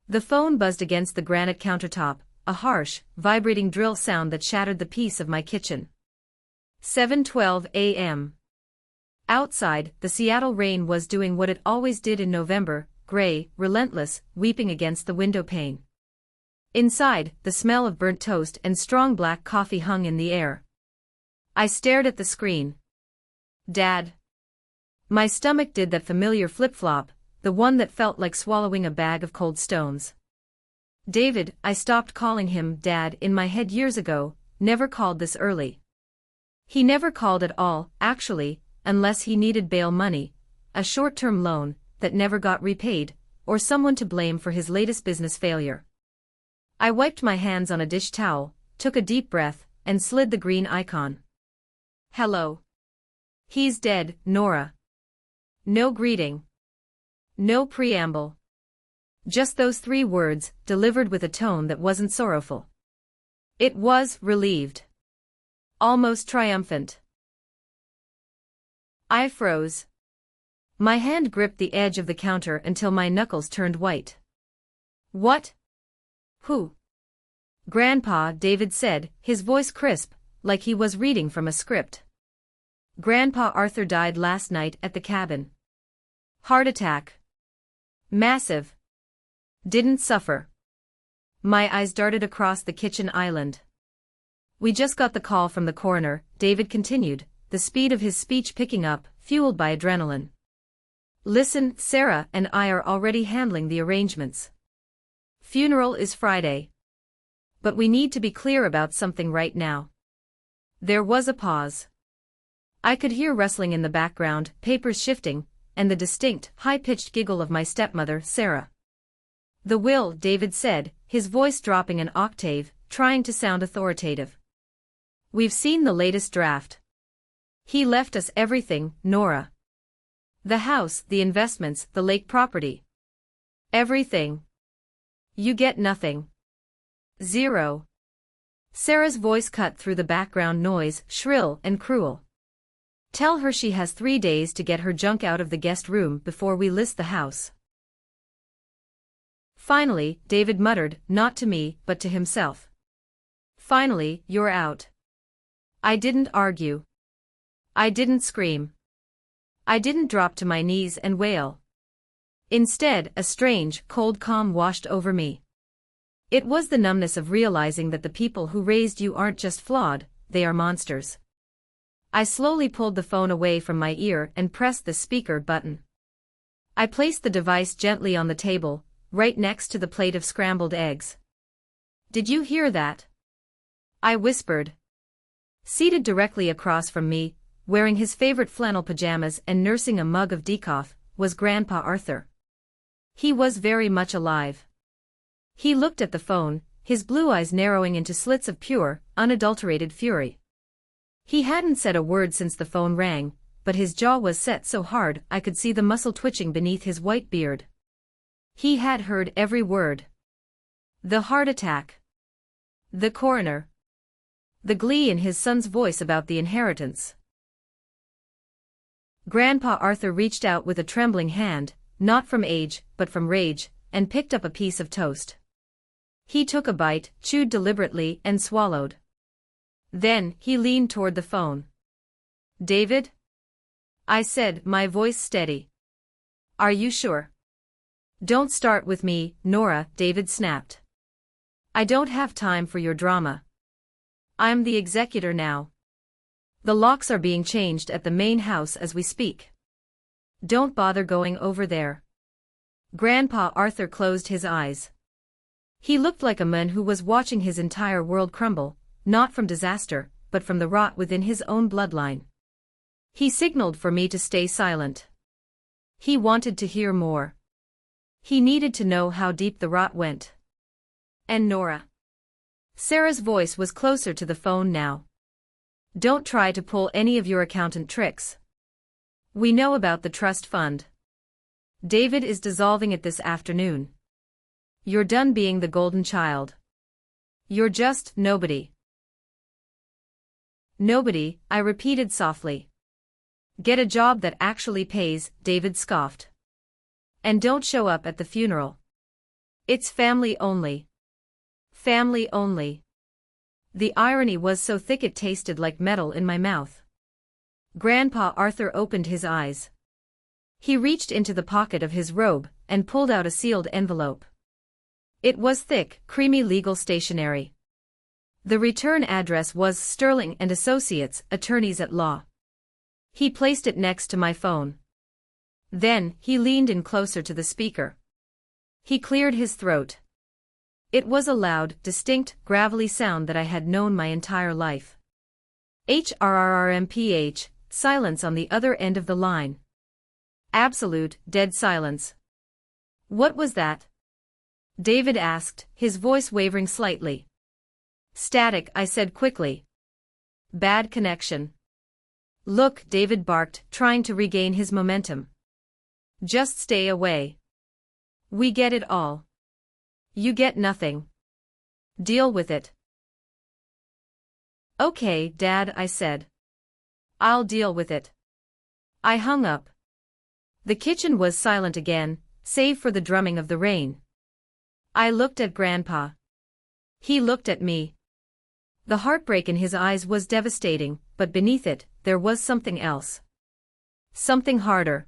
The phone buzzed against the granite countertop, a harsh, vibrating drill sound that shattered the peace of my kitchen. 7:12 a.m. Outside, the Seattle rain was doing what it always did in November, gray, relentless, weeping against the window pane. Inside, the smell of burnt toast and strong black coffee hung in the air. I stared at the screen. Dad. My stomach did that familiar flip-flop, the one that felt like swallowing a bag of cold stones. David, I stopped calling him Dad in my head years ago, never called this early. He never called at all, actually, unless he needed bail money, a short-term loan that never got repaid, or someone to blame for his latest business failure. I wiped my hands on a dish towel, took a deep breath, and slid the green icon. Hello. He's dead, Nora. No greeting. No preamble. Just those 3 words, delivered with a tone that wasn't sorrowful. It was relieved. Almost triumphant. I froze. My hand gripped the edge of the counter until my knuckles turned white. What? Who? Grandpa, David said, his voice crisp, like he was reading from a script. Grandpa Arthur died last night at the cabin. Heart attack. Massive. Didn't suffer. My eyes darted across the kitchen island. We just got the call from the coroner, David continued, the speed of his speech picking up, fueled by adrenaline. Listen, Sarah and I are already handling the arrangements. Funeral is Friday. But we need to be clear about something right now. There was a pause. I could hear rustling in the background, papers shifting, and the distinct, high-pitched giggle of my stepmother, Sarah. The will, David said, his voice dropping an octave, trying to sound authoritative. We've seen the latest draft. He left us everything, Nora. The house, the investments, the lake property. Everything. You get nothing. Zero. Sarah's voice cut through the background noise, shrill and cruel. Tell her she has 3 days to get her junk out of the guest room before we list the house. Finally, David muttered, not to me, but to himself. Finally, you're out. I didn't argue. I didn't scream. I didn't drop to my knees and wail. Instead, a strange, cold calm washed over me. It was the numbness of realizing that the people who raised you aren't just flawed, they are monsters. I slowly pulled the phone away from my ear and pressed the speaker button. I placed the device gently on the table, right next to the plate of scrambled eggs. Did you hear that? I whispered. Seated directly across from me, wearing his favorite flannel pajamas and nursing a mug of decaf, was Grandpa Arthur. He was very much alive. He looked at the phone, his blue eyes narrowing into slits of pure, unadulterated fury. He hadn't said a word since the phone rang, but his jaw was set so hard I could see the muscle twitching beneath his white beard. He had heard every word. The heart attack. The coroner. The glee in his son's voice about the inheritance. Grandpa Arthur reached out with a trembling hand, not from age, but from rage, and picked up a piece of toast. He took a bite, chewed deliberately, and swallowed. Then, he leaned toward the phone. David? I said, my voice steady. Are you sure? Don't start with me, Nora, David snapped. I don't have time for your drama. I'm the executor now. The locks are being changed at the main house as we speak. Don't bother going over there. Grandpa Arthur closed his eyes. He looked like a man who was watching his entire world crumble, not from disaster, but from the rot within his own bloodline. He signaled for me to stay silent. He wanted to hear more. He needed to know how deep the rot went. And Nora. Sarah's voice was closer to the phone now. Don't try to pull any of your accountant tricks. We know about the trust fund. David is dissolving it this afternoon. You're done being the golden child. You're just nobody. Nobody, I repeated softly. Get a job that actually pays, David scoffed. And don't show up at the funeral. It's family only. Family only. The irony was so thick it tasted like metal in my mouth. Grandpa Arthur opened his eyes. He reached into the pocket of his robe and pulled out a sealed envelope. It was thick, creamy legal stationery. The return address was Sterling and Associates, Attorneys at Law. He placed it next to my phone. Then, he leaned in closer to the speaker. He cleared his throat. It was a loud, distinct, gravelly sound that I had known my entire life. HRRRMPH, silence on the other end of the line. Absolute, dead silence. What was that? David asked, his voice wavering slightly. Static, I said quickly. Bad connection. Look, David barked, trying to regain his momentum. Just stay away. We get it all. You get nothing. Deal with it. Okay, Dad, I said. I'll deal with it. I hung up. The kitchen was silent again, save for the drumming of the rain. I looked at Grandpa. He looked at me. The heartbreak in his eyes was devastating, but beneath it, there was something else. Something harder.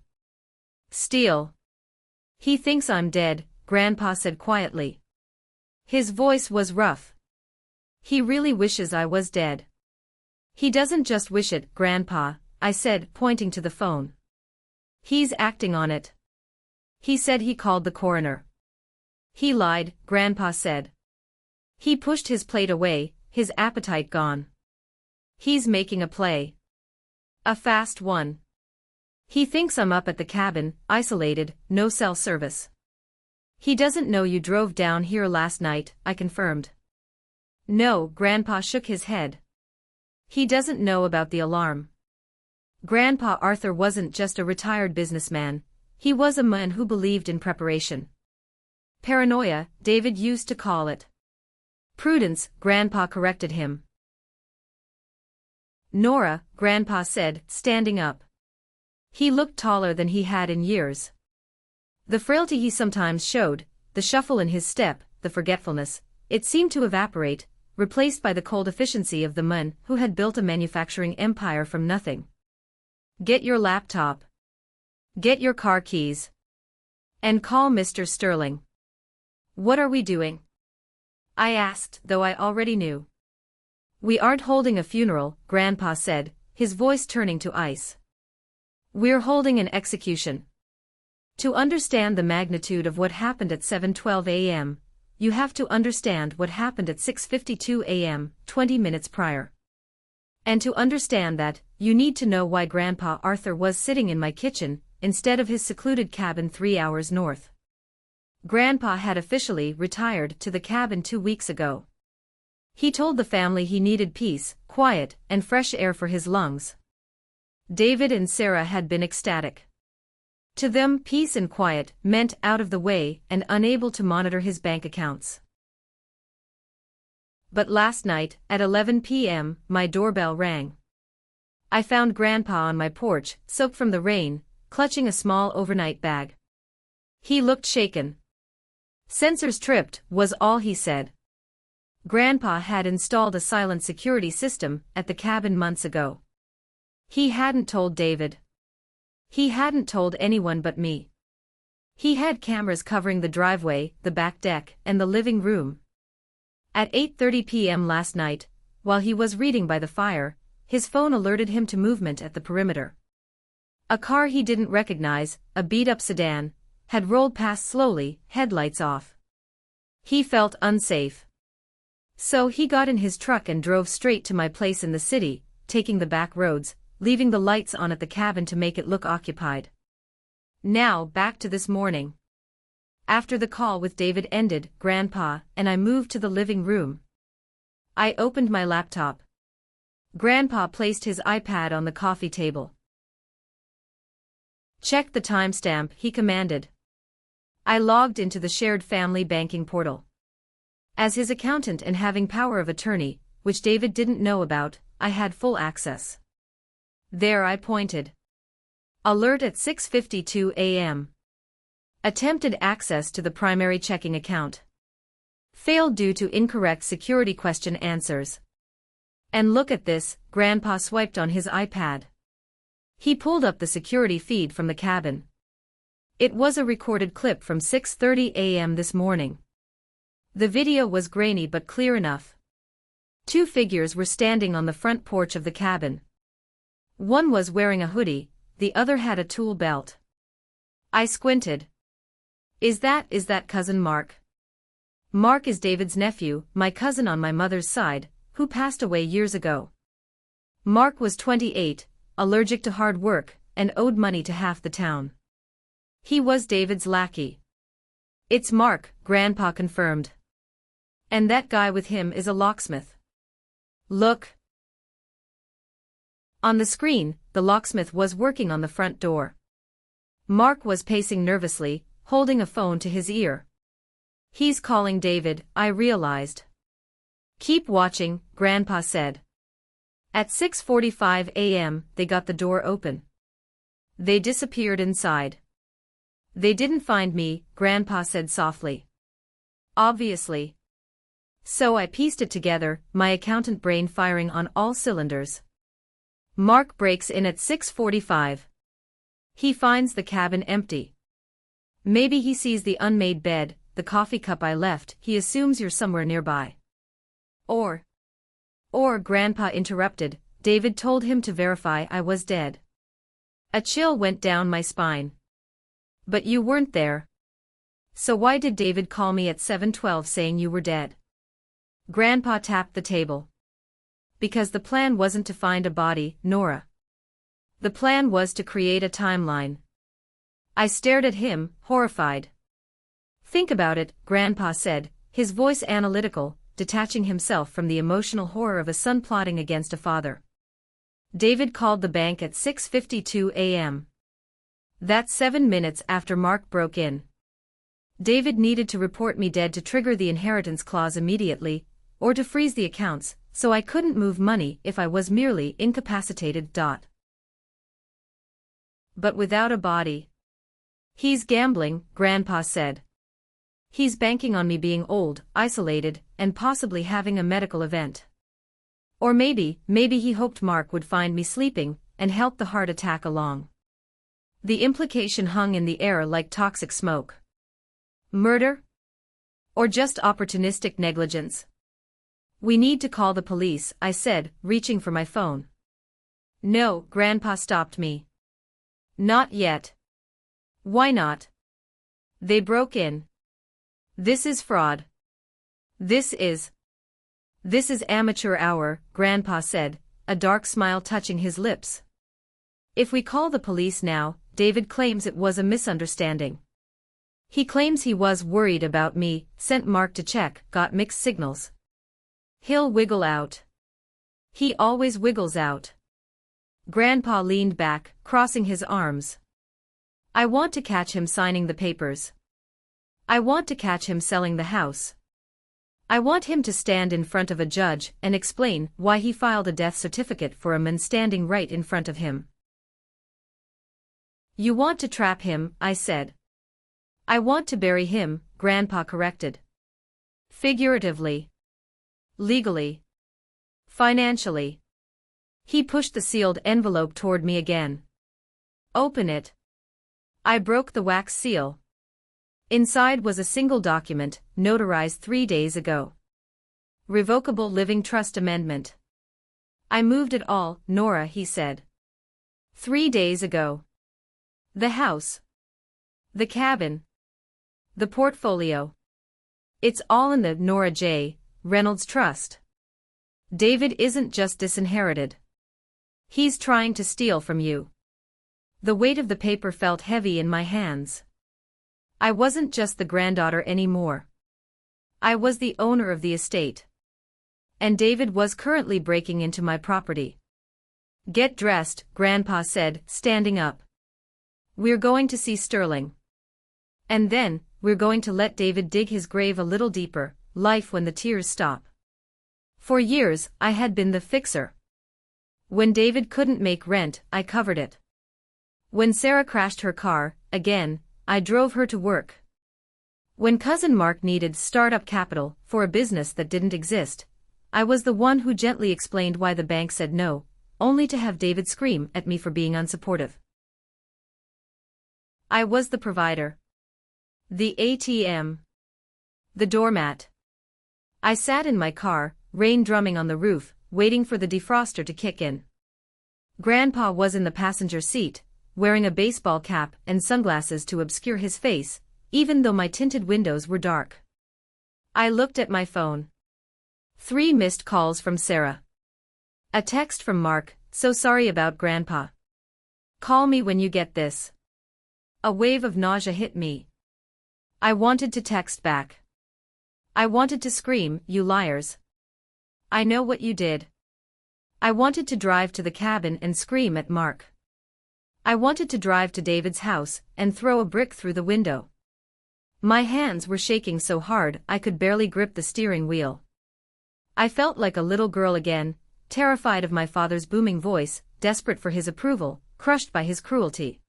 Steel. He thinks I'm dead, Grandpa said quietly. His voice was rough. He really wishes I was dead. He doesn't just wish it, Grandpa, I said, pointing to the phone. He's acting on it. He said he called the coroner. He lied, Grandpa said. He pushed his plate away, his appetite gone. He's making a play. A fast one. He thinks I'm up at the cabin, isolated, no cell service. He doesn't know you drove down here last night, I confirmed. No, Grandpa shook his head. He doesn't know about the alarm. Grandpa Arthur wasn't just a retired businessman, he was a man who believed in preparation. Paranoia, David used to call it. Prudence, Grandpa corrected him. Nora, Grandpa said, standing up. He looked taller than he had in years. The frailty he sometimes showed, the shuffle in his step, the forgetfulness, it seemed to evaporate, replaced by the cold efficiency of the man who had built a manufacturing empire from nothing. Get your laptop. Get your car keys. And call Mr. Sterling. What are we doing? I asked, though I already knew. We aren't holding a funeral, Grandpa said, his voice turning to ice. We're holding an execution. To understand the magnitude of what happened at 7:12 a.m., you have to understand what happened at 6:52 a.m., 20 minutes prior. And to understand that, you need to know why Grandpa Arthur was sitting in my kitchen, instead of his secluded cabin 3 hours north. Grandpa had officially retired to the cabin 2 weeks ago. He told the family he needed peace, quiet, and fresh air for his lungs. David and Sarah had been ecstatic. To them, peace and quiet meant out of the way and unable to monitor his bank accounts. But last night, at 11 p.m., my doorbell rang. I found Grandpa on my porch, soaked from the rain, clutching a small overnight bag. He looked shaken. Sensors tripped, was all he said. Grandpa had installed a silent security system at the cabin months ago. He hadn't told David. He hadn't told anyone but me. He had cameras covering the driveway, the back deck, and the living room. At 8:30 p.m. last night, while he was reading by the fire, his phone alerted him to movement at the perimeter. A car he didn't recognize, a beat-up sedan, had rolled past slowly, headlights off. He felt unsafe. So he got in his truck and drove straight to my place in the city, taking the back roads, leaving the lights on at the cabin to make it look occupied. Now back to this morning. After the call with David ended, Grandpa and I moved to the living room. I opened my laptop. Grandpa placed his iPad on the coffee table. Check the timestamp, he commanded. I logged into the shared family banking portal. As his accountant and having power of attorney, which David didn't know about, I had full access. There I pointed. Alert at 6:52 a.m. Attempted access to the primary checking account. Failed due to incorrect security question answers. And look at this, Grandpa swiped on his iPad. He pulled up the security feed from the cabin. It was a recorded clip from 6:30 a.m. this morning. The video was grainy but clear enough. Two figures were standing on the front porch of the cabin. One was wearing a hoodie, the other had a tool belt. I squinted. Is that cousin Mark? Mark is David's nephew, my cousin on my mother's side, who passed away years ago. Mark was 28, allergic to hard work, and owed money to half the town. He was David's lackey. It's Mark, Grandpa confirmed. And that guy with him is a locksmith. Look. On the screen, the locksmith was working on the front door. Mark was pacing nervously, holding a phone to his ear. He's calling David, I realized. Keep watching, Grandpa said. At 6:45 a.m., they got the door open. They disappeared inside. They didn't find me, Grandpa said softly. Obviously. So I pieced it together, my accountant brain firing on all cylinders. Mark breaks in at 6:45. He finds the cabin empty. Maybe he sees the unmade bed, the coffee cup I left, he assumes you're somewhere nearby. Or, Grandpa interrupted, David told him to verify I was dead. A chill went down my spine. But you weren't there. So why did David call me at 7:12 saying you were dead? Grandpa tapped the table. Because the plan wasn't to find a body, Nora. The plan was to create a timeline. I stared at him, horrified. Think about it, Grandpa said, his voice analytical, detaching himself from the emotional horror of a son plotting against a father. David called the bank at 6:52 a.m. That's 7 minutes after Mark broke in. David needed to report me dead to trigger the inheritance clause immediately, or to freeze the accounts, so I couldn't move money if I was merely incapacitated. But without a body. He's gambling, Grandpa said. He's banking on me being old, isolated, and possibly having a medical event. Or maybe he hoped Mark would find me sleeping, and help the heart attack along. The implication hung in the air like toxic smoke. Murder? Or just opportunistic negligence? We need to call the police, I said, reaching for my phone. No, Grandpa stopped me. Not yet. Why not? They broke in. This is fraud. This is amateur hour, Grandpa said, a dark smile touching his lips. If we call the police now, David claims it was a misunderstanding. He claims he was worried about me, sent Mark to check, got mixed signals. He'll wiggle out. He always wiggles out. Grandpa leaned back, crossing his arms. I want to catch him signing the papers. I want to catch him selling the house. I want him to stand in front of a judge and explain why he filed a death certificate for a man standing right in front of him. You want to trap him, I said. I want to bury him, Grandpa corrected. Figuratively. Legally. Financially. He pushed the sealed envelope toward me again. Open it. I broke the wax seal. Inside was a single document, notarized 3 days ago. Revocable Living Trust Amendment. I moved it all, Nora, he said. 3 days ago. The house. The cabin. The portfolio. It's all in the Nora J. Reynolds Trust. David isn't just disinherited. He's trying to steal from you. The weight of the paper felt heavy in my hands. I wasn't just the granddaughter anymore. I was the owner of the estate. And David was currently breaking into my property. Get dressed, Grandpa said, standing up. We're going to see Sterling. And then, we're going to let David dig his grave a little deeper, life when the tears stop. For years, I had been the fixer. When David couldn't make rent, I covered it. When Sarah crashed her car, again, I drove her to work. When Cousin Mark needed startup capital for a business that didn't exist, I was the one who gently explained why the bank said no, only to have David scream at me for being unsupportive. I was the provider. The ATM. The doormat. I sat in my car, rain drumming on the roof, waiting for the defroster to kick in. Grandpa was in the passenger seat, wearing a baseball cap and sunglasses to obscure his face, even though my tinted windows were dark. I looked at my phone. 3 missed calls from Sarah. A text from Mark, "So sorry about Grandpa. Call me when you get this." A wave of nausea hit me. I wanted to text back. I wanted to scream, "You liars. I know what you did." I wanted to drive to the cabin and scream at Mark. I wanted to drive to David's house and throw a brick through the window. My hands were shaking so hard I could barely grip the steering wheel. I felt like a little girl again, terrified of my father's booming voice, desperate for his approval, crushed by his cruelty.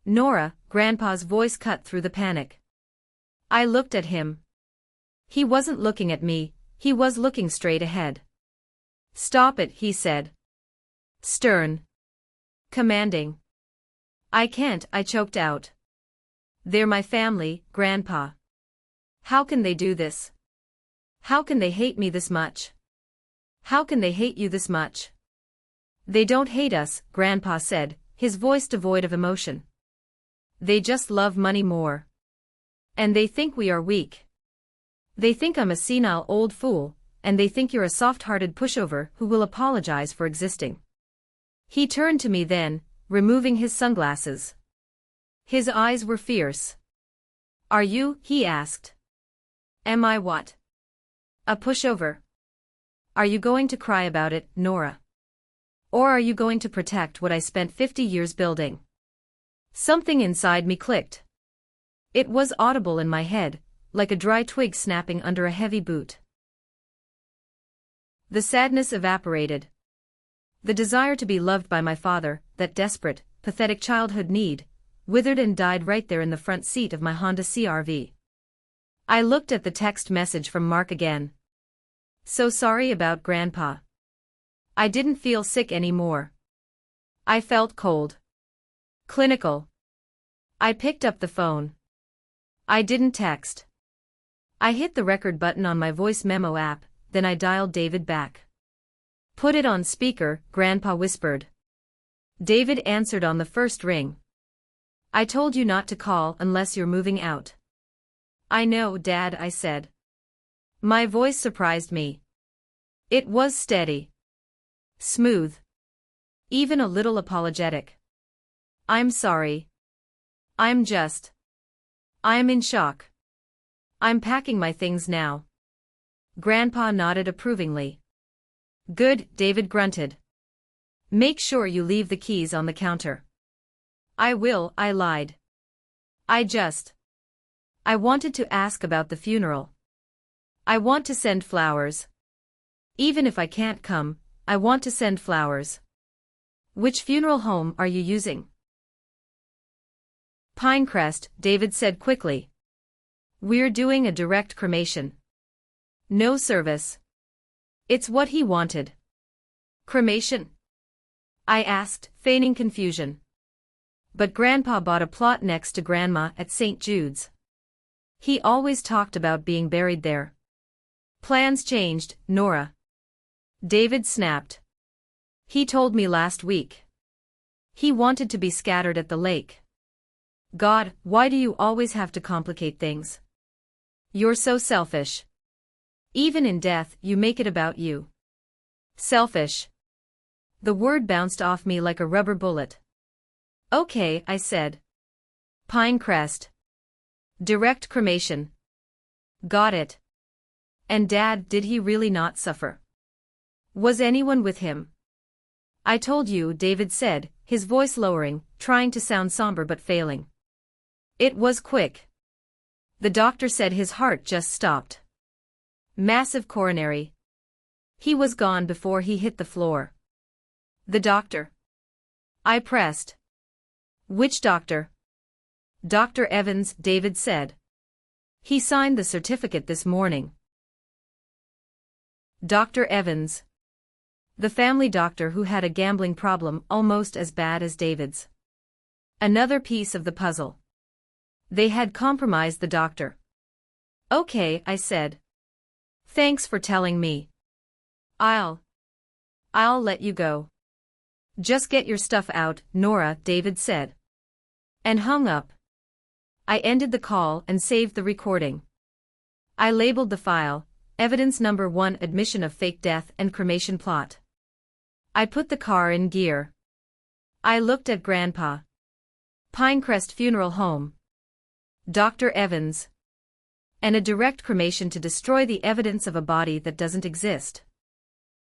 "Nora," Grandpa's voice cut through the panic. I looked at him. He wasn't looking at me, he was looking straight ahead. "Stop it," he said. Stern. Commanding. "I can't," I choked out. "They're my family, Grandpa. How can they do this? How can they hate me this much? How can they hate you this much?" "They don't hate us," Grandpa said, his voice devoid of emotion. "They just love money more. And they think we are weak. They think I'm a senile old fool, and they think you're a soft-hearted pushover who will apologize for existing." He turned to me then, removing his sunglasses. His eyes were fierce. "Are you?" he asked. "Am I what? A pushover? Are you going to cry about it, Nora? Or are you going to protect what I spent 50 years building?" Something inside me clicked. It was audible in my head, like a dry twig snapping under a heavy boot. The sadness evaporated. The desire to be loved by my father, that desperate, pathetic childhood need, withered and died right there in the front seat of my Honda CR-V. I looked at the text message from Mark again. "So sorry about Grandpa." I didn't feel sick anymore. I felt cold. Clinical. I picked up the phone. I didn't text. I hit the record button on my voice memo app, then I dialed David back. "Put it on speaker," Grandpa whispered. David answered on the first ring. "I told you not to call unless you're moving out." "I know, Dad," I said. My voice surprised me. It was steady. Smooth. Even a little apologetic. "I'm sorry. I'm in shock. I'm packing my things now." Grandpa nodded approvingly. "Good," David grunted. "Make sure you leave the keys on the counter." "I will," I lied. I wanted to ask about the funeral. I want to send flowers. Even if I can't come, I want to send flowers. "Which funeral home are you using?" "Pinecrest," David said quickly. "We're doing a direct cremation. No service." It's what he wanted. "Cremation?" I asked, feigning confusion. But Grandpa bought a plot next to Grandma at St. Jude's. He always talked about being buried there. "Plans changed, Nora." David snapped. "He told me last week. He wanted to be scattered at the lake." "God, why do you always have to complicate things? You're so selfish. Even in death, you make it about you." "Selfish." The word bounced off me like a rubber bullet. "Okay," I said. "Pinecrest. Direct cremation. Got it." "And Dad, did he really not suffer? Was anyone with him?" "I told you," David said, his voice lowering, trying to sound somber but failing. "It was quick. The doctor said his heart just stopped. Massive coronary. He was gone before he hit the floor." "The doctor?" I pressed. "Which doctor?" Dr. Evans, David said. He signed the certificate this morning. Dr. Evans. The family doctor who had a gambling problem almost as bad as David's. Another piece of the puzzle. They had compromised the doctor. Okay, I said. Thanks for telling me. I'll let you go. Just get your stuff out, Nora, David said. And hung up. I ended the call and saved the recording. I labeled the file, Evidence Number 1, Admission of Fake Death and Cremation Plot. I put the car in gear. I looked at Grandpa. Pinecrest Funeral Home. Dr. Evans. And a direct cremation to destroy the evidence of a body that doesn't exist.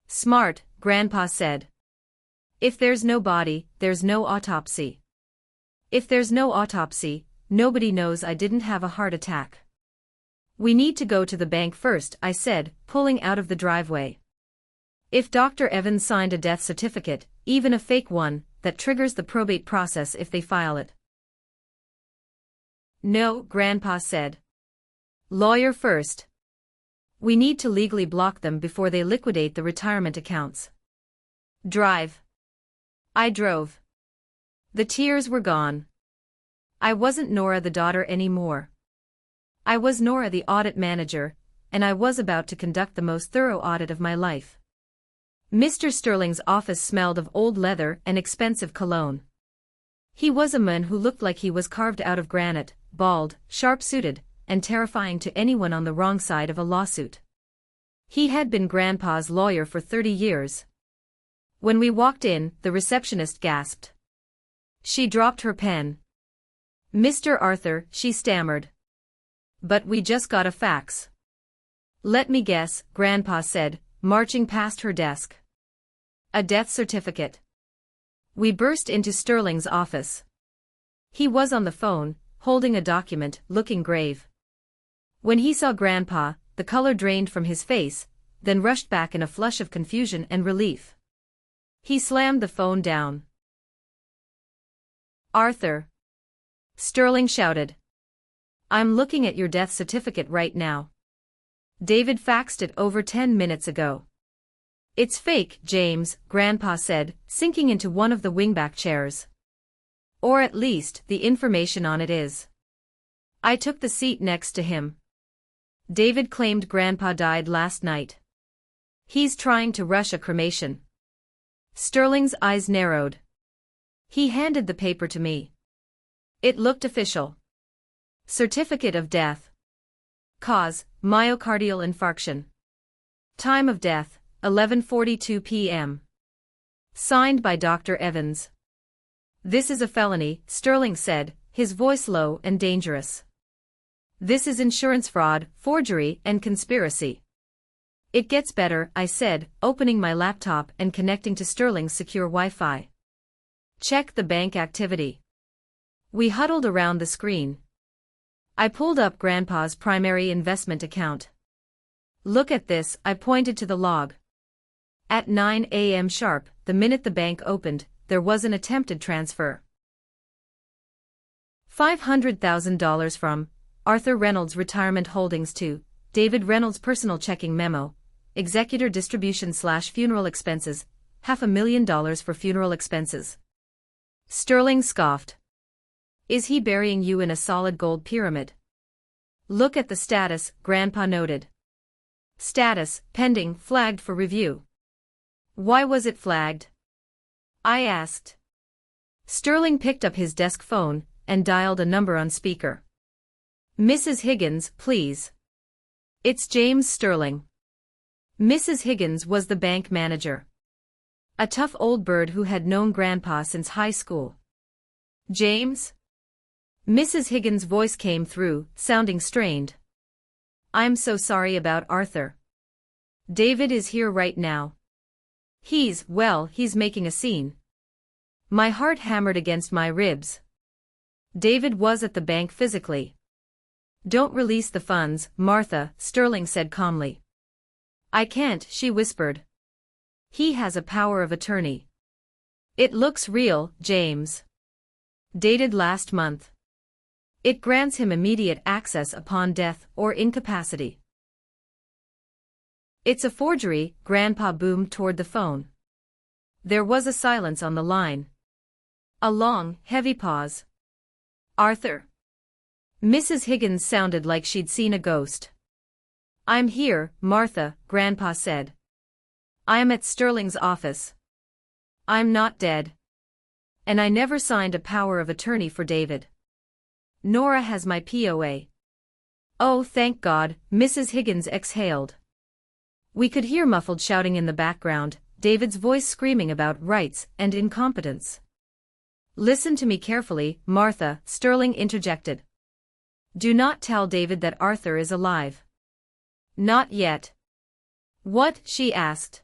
Smart, Grandpa said. If there's no body, there's no autopsy. If there's no autopsy, nobody knows I didn't have a heart attack. We need to go to the bank first, I said, pulling out of the driveway. If Dr. Evans signed a death certificate, even a fake one, that triggers the probate process if they file it. No, Grandpa said. Lawyer first. We need to legally block them before they liquidate the retirement accounts. Drive. I drove. The tears were gone. I wasn't Nora the daughter anymore. I was Nora the audit manager, and I was about to conduct the most thorough audit of my life. Mr. Sterling's office smelled of old leather and expensive cologne. He was a man who looked like he was carved out of granite, bald, sharp-suited, and terrifying to anyone on the wrong side of a lawsuit. He had been Grandpa's lawyer for 30 years. When we walked in, the receptionist gasped. She dropped her pen. Mr. Arthur, she stammered. But we just got a fax. Let me guess, Grandpa said, marching past her desk. A death certificate. We burst into Sterling's office. He was on the phone, holding a document, looking grave. When he saw Grandpa, the color drained from his face, then rushed back in a flush of confusion and relief. He slammed the phone down. Arthur. Sterling shouted. I'm looking at your death certificate right now. David faxed it over 10 minutes ago. It's fake, James, Grandpa said, sinking into one of the wingback chairs. Or at least, the information on it is. I took the seat next to him. David claimed Grandpa died last night. He's trying to rush a cremation. Sterling's eyes narrowed. He handed the paper to me. It looked official. Certificate of death. Cause, myocardial infarction. Time of death, 11:42 p.m. Signed by Dr. Evans. This is a felony, Sterling said, his voice low and dangerous. This is insurance fraud, forgery, and conspiracy. It gets better, I said, opening my laptop and connecting to Sterling's secure Wi-Fi. Check the bank activity. We huddled around the screen. I pulled up Grandpa's primary investment account. Look at this, I pointed to the log. At 9 a.m. sharp, the minute the bank opened, there was an attempted transfer. $500,000 from Arthur Reynolds Retirement Holdings to David Reynolds Personal Checking Memo, Executor Distribution/Funeral Expenses, $500,000 for funeral expenses. Sterling scoffed. Is he burying you in a solid gold pyramid? Look at the status, Grandpa noted. Status, pending, flagged for review. Why was it flagged? I asked. Sterling picked up his desk phone and dialed a number on speaker. Mrs. Higgins, please. It's James Sterling. Mrs. Higgins was the bank manager. A tough old bird who had known Grandpa since high school. James? Mrs. Higgins' voice came through, sounding strained. I'm so sorry about Arthur. David is here right now. He's making a scene. My heart hammered against my ribs. David was at the bank physically. Don't release the funds, Martha, Sterling said calmly. I can't, she whispered. He has a power of attorney. It looks real, James. Dated last month. It grants him immediate access upon death or incapacity. It's a forgery, Grandpa boomed toward the phone. There was a silence on the line. A long, heavy pause. Arthur. Mrs. Higgins sounded like she'd seen a ghost. I'm here, Martha, Grandpa said. I'm at Sterling's office. I'm not dead. And I never signed a power of attorney for David. Nora has my POA. Oh, thank God, Mrs. Higgins exhaled. We could hear muffled shouting in the background, David's voice screaming about rights and incompetence. Listen to me carefully, Martha, Sterling interjected. Do not tell David that Arthur is alive. Not yet. What? She asked.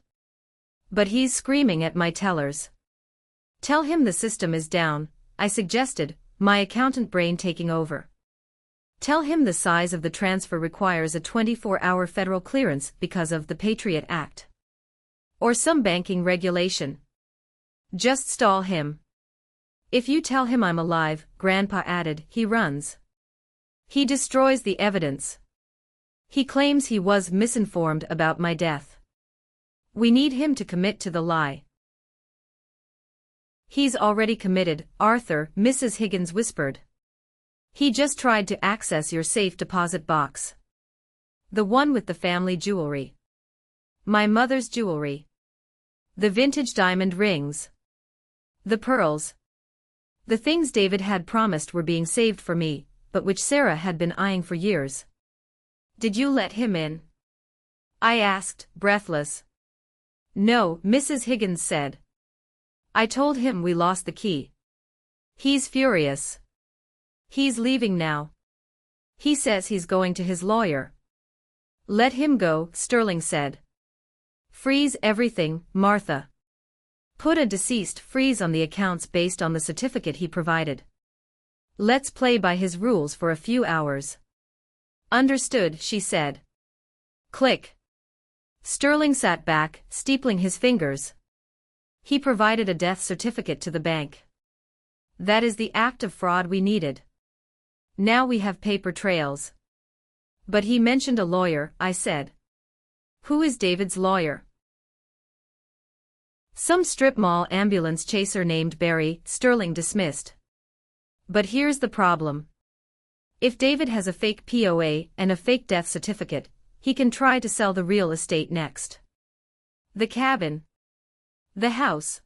But he's screaming at my tellers. Tell him the system is down, I suggested, my accountant brain taking over. Tell him the size of the transfer requires a 24-hour federal clearance because of the Patriot Act. Or some banking regulation. Just stall him. If you tell him I'm alive, Grandpa added, he runs. He destroys the evidence. He claims he was misinformed about my death. We need him to commit to the lie. He's already committed, Arthur, Mrs. Higgins whispered. He just tried to access your safe deposit box. The one with the family jewelry. My mother's jewelry. The vintage diamond rings. The pearls. The things David had promised were being saved for me, but which Sarah had been eyeing for years. Did you let him in? I asked, breathless. No, Mrs. Higgins said. I told him we lost the key. He's furious. He's leaving now. He says he's going to his lawyer. Let him go, Sterling said. Freeze everything, Martha. Put a deceased freeze on the accounts based on the certificate he provided. Let's play by his rules for a few hours. Understood, she said. Click. Sterling sat back, steepling his fingers. He provided a death certificate to the bank. That is the act of fraud we needed. Now we have paper trails. But he mentioned a lawyer, I said. Who is David's lawyer? Some strip mall ambulance chaser named Barry, Sterling dismissed. But here's the problem. If David has a fake POA and a fake death certificate, he can try to sell the real estate next. The cabin. The house.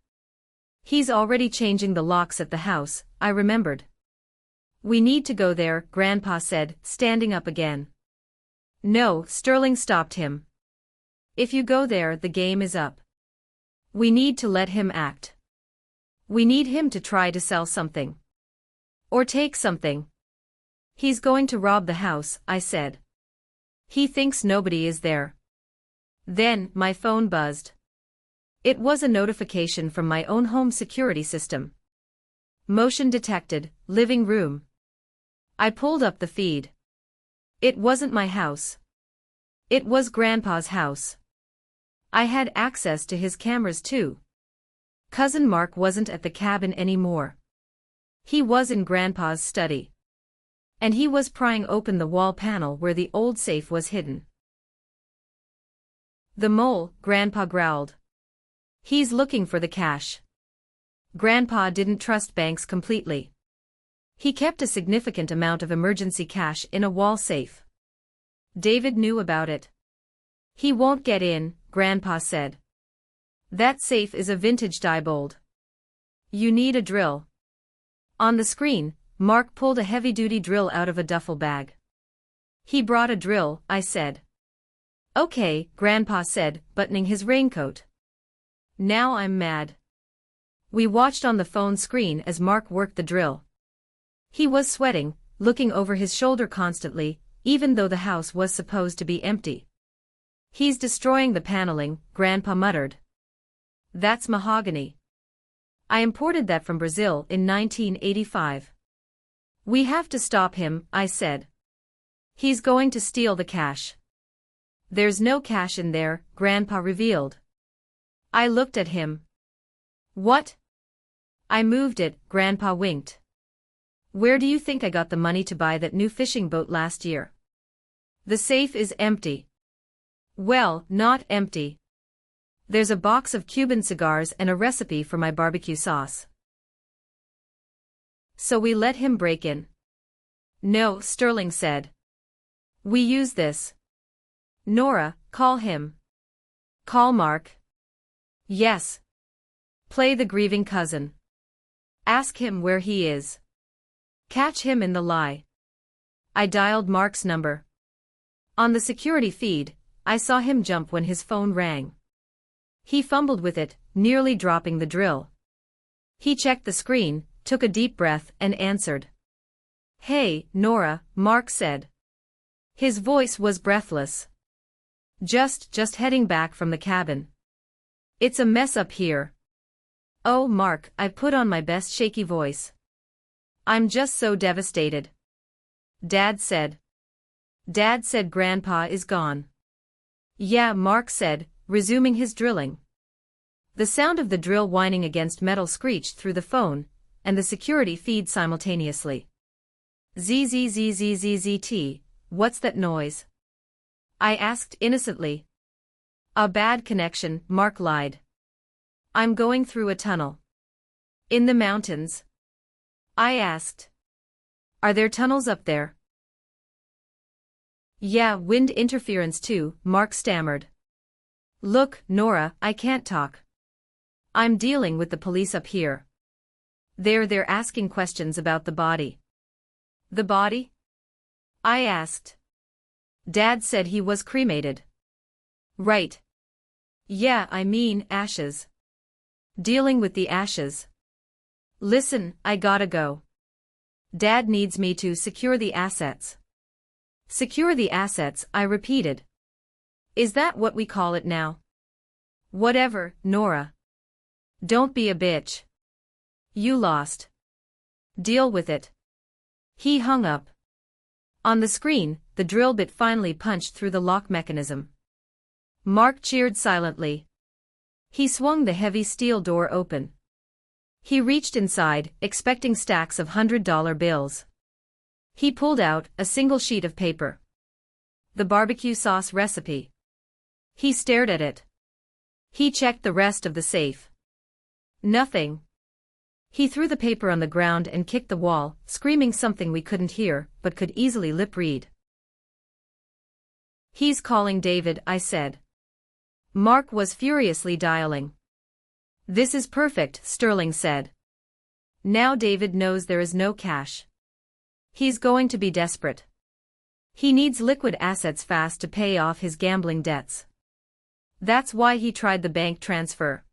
He's already changing the locks at the house, I remembered. We need to go there, Grandpa said, standing up again. No, Sterling stopped him. If you go there, the game is up. We need to let him act. We need him to try to sell something. Or take something. He's going to rob the house, I said. He thinks nobody is there. Then, my phone buzzed. It was a notification from my own home security system. Motion detected, living room. I pulled up the feed. It wasn't my house. It was Grandpa's house. I had access to his cameras too. Cousin Mark wasn't at the cabin anymore. He was in Grandpa's study. And he was prying open the wall panel where the old safe was hidden. The mole, Grandpa growled. He's looking for the cash. Grandpa didn't trust banks completely. He kept a significant amount of emergency cash in a wall safe. David knew about it. He won't get in, Grandpa said. That safe is a vintage Diebold. You need a drill. On the screen, Mark pulled a heavy-duty drill out of a duffel bag. He brought a drill, I said. Okay, Grandpa said, buttoning his raincoat. Now I'm mad. We watched on the phone screen as Mark worked the drill. He was sweating, looking over his shoulder constantly, even though the house was supposed to be empty. He's destroying the paneling, Grandpa muttered. That's mahogany. I imported that from Brazil in 1985. We have to stop him, I said. He's going to steal the cash. There's no cash in there, Grandpa revealed. I looked at him. What? I moved it, Grandpa winked. Where do you think I got the money to buy that new fishing boat last year? The safe is empty. Well, not empty. There's a box of Cuban cigars and a recipe for my barbecue sauce. So we let him break in. No, Sterling said. We use this. Nora, call him. Call Mark. Yes. Play the grieving cousin. Ask him where he is. Catch him in the lie. I dialed Mark's number. On the security feed, I saw him jump when his phone rang. He fumbled with it, nearly dropping the drill. He checked the screen, took a deep breath, and answered. Hey, Nora, Mark said. His voice was breathless. Just heading back from the cabin. It's a mess up here. Oh, Mark, I put on my best shaky voice. I'm just so devastated. Dad said. Dad said Grandpa is gone. Yeah, Mark said, resuming his drilling. The sound of the drill whining against metal screeched through the phone, and the security feed simultaneously. ZZZZZZT, what's that noise? I asked innocently. A bad connection, Mark lied. I'm going through a tunnel. In the mountains? I asked. Are there tunnels up there? Yeah, wind interference too, Mark stammered. Look, Nora, I can't talk. I'm dealing with the police up here. They're asking questions about the body. The body? I asked. Dad said he was cremated. Right. Yeah, I mean, ashes. Dealing with the ashes. Listen, I gotta go. Dad needs me to secure the assets. Secure the assets, I repeated. Is that what we call it now? Whatever, Nora. Don't be a bitch. You lost. Deal with it. He hung up. On the screen, the drill bit finally punched through the lock mechanism. Mark cheered silently. He swung the heavy steel door open. He reached inside, expecting stacks of $100 bills. He pulled out a single sheet of paper. The barbecue sauce recipe. He stared at it. He checked the rest of the safe. Nothing. He threw the paper on the ground and kicked the wall, screaming something we couldn't hear, but could easily lip read. He's calling David, I said. Mark was furiously dialing. This is perfect, Sterling said. Now David knows there is no cash. He's going to be desperate. He needs liquid assets fast to pay off his gambling debts. That's why he tried the bank transfer.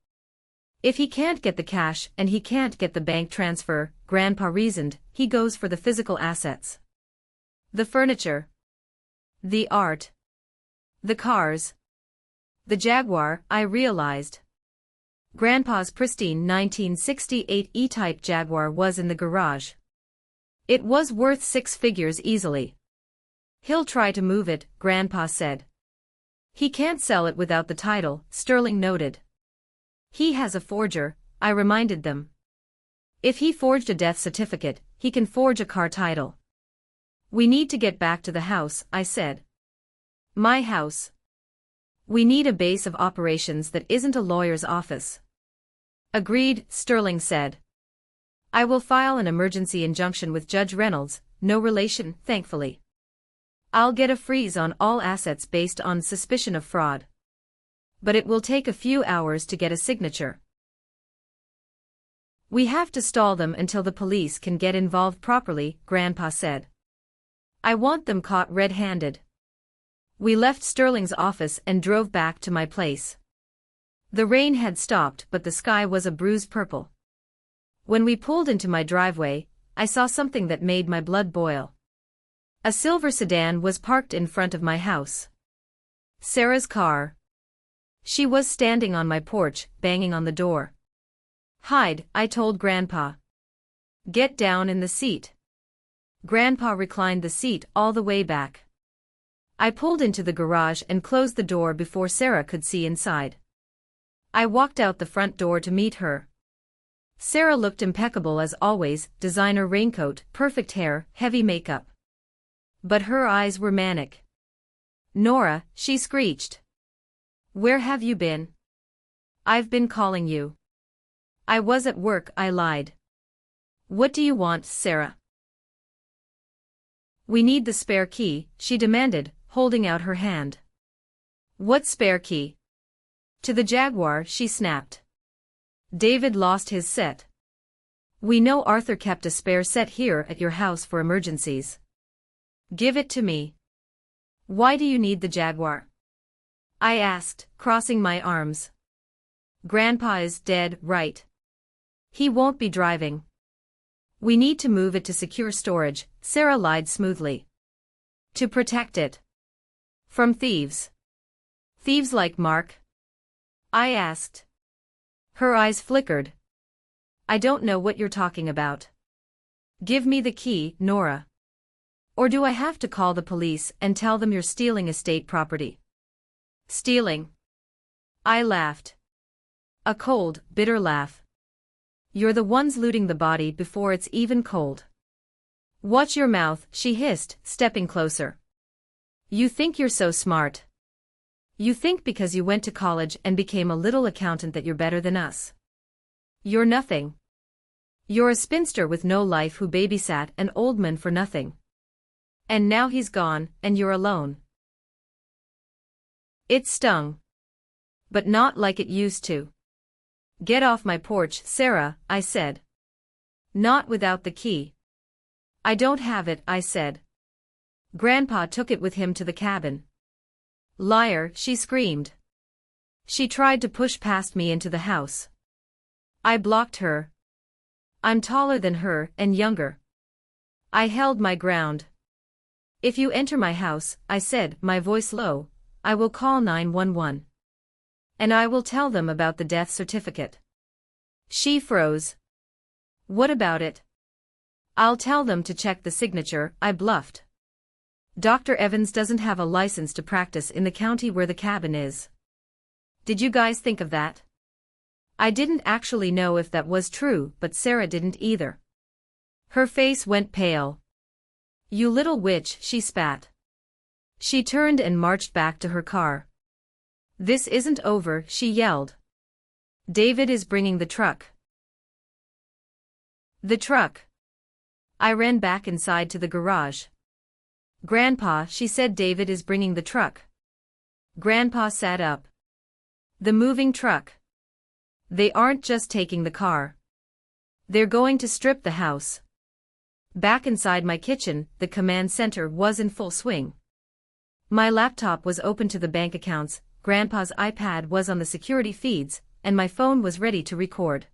If he can't get the cash and he can't get the bank transfer, Grandpa reasoned, he goes for the physical assets. The furniture. The art. The cars. The Jaguar, I realized. Grandpa's pristine 1968 E-Type Jaguar was in the garage. It was worth 6 figures easily. He'll try to move it, Grandpa said. He can't sell it without the title, Sterling noted. He has a forger, I reminded them. If he forged a death certificate, he can forge a car title. We need to get back to the house, I said. My house. We need a base of operations that isn't a lawyer's office. Agreed, Sterling said. I will file an emergency injunction with Judge Reynolds, no relation, thankfully. I'll get a freeze on all assets based on suspicion of fraud. But it will take a few hours to get a signature. We have to stall them until the police can get involved properly, Grandpa said. I want them caught red-handed. We left Sterling's office and drove back to my place. The rain had stopped, but the sky was a bruised purple. When we pulled into my driveway, I saw something that made my blood boil. A silver sedan was parked in front of my house. Sarah's car. She was standing on my porch, banging on the door. Hide, I told Grandpa. Get down in the seat. Grandpa reclined the seat all the way back. I pulled into the garage and closed the door before Sarah could see inside. I walked out the front door to meet her. Sarah looked impeccable as always, designer raincoat, perfect hair, heavy makeup. But her eyes were manic. "Nora," she screeched. "Where have you been? I've been calling you." "I was at work," I lied. "What do you want, Sarah?" "We need the spare key," she demanded, holding out her hand. "What spare key?" "To the Jaguar," she snapped. "David lost his set. We know Arthur kept a spare set here at your house for emergencies. Give it to me." "Why do you need the Jaguar?" I asked, crossing my arms. "Grandpa is dead, right? He won't be driving. We need to move it to secure storage," Sarah lied smoothly. "To protect it. From thieves." "Thieves like Mark?" I asked. Her eyes flickered. "I don't know what you're talking about. Give me the key, Nora. Or do I have to call the police and tell them you're stealing estate property?" "Stealing?" I laughed. A cold, bitter laugh. "You're the ones looting the body before it's even cold." "Watch your mouth," she hissed, stepping closer. "You think you're so smart. You think because you went to college and became a little accountant that you're better than us. You're nothing. You're a spinster with no life who babysat an old man for nothing. And now he's gone, and you're alone." It stung. But not like it used to. "Get off my porch, Sarah," I said. "Not without the key." "I don't have it," I said. "Grandpa took it with him to the cabin." "Liar," she screamed. She tried to push past me into the house. I blocked her. I'm taller than her and younger. I held my ground. "If you enter my house," I said, my voice low, "I will call 911. And I will tell them about the death certificate." She froze. "What about it?" "I'll tell them to check the signature," I bluffed. "Dr. Evans doesn't have a license to practice in the county where the cabin is. Did you guys think of that?" I didn't actually know if that was true, but Sarah didn't either. Her face went pale. "You little witch," she spat. She turned and marched back to her car. "This isn't over," she yelled. "David is bringing the truck." The truck. I ran back inside to the garage. "Grandpa," she said, "David is bringing the truck." Grandpa sat up. "The moving truck. They aren't just taking the car. They're going to strip the house." Back inside my kitchen, the command center was in full swing. My laptop was open to the bank accounts, Grandpa's iPad was on the security feeds, and my phone was ready to record.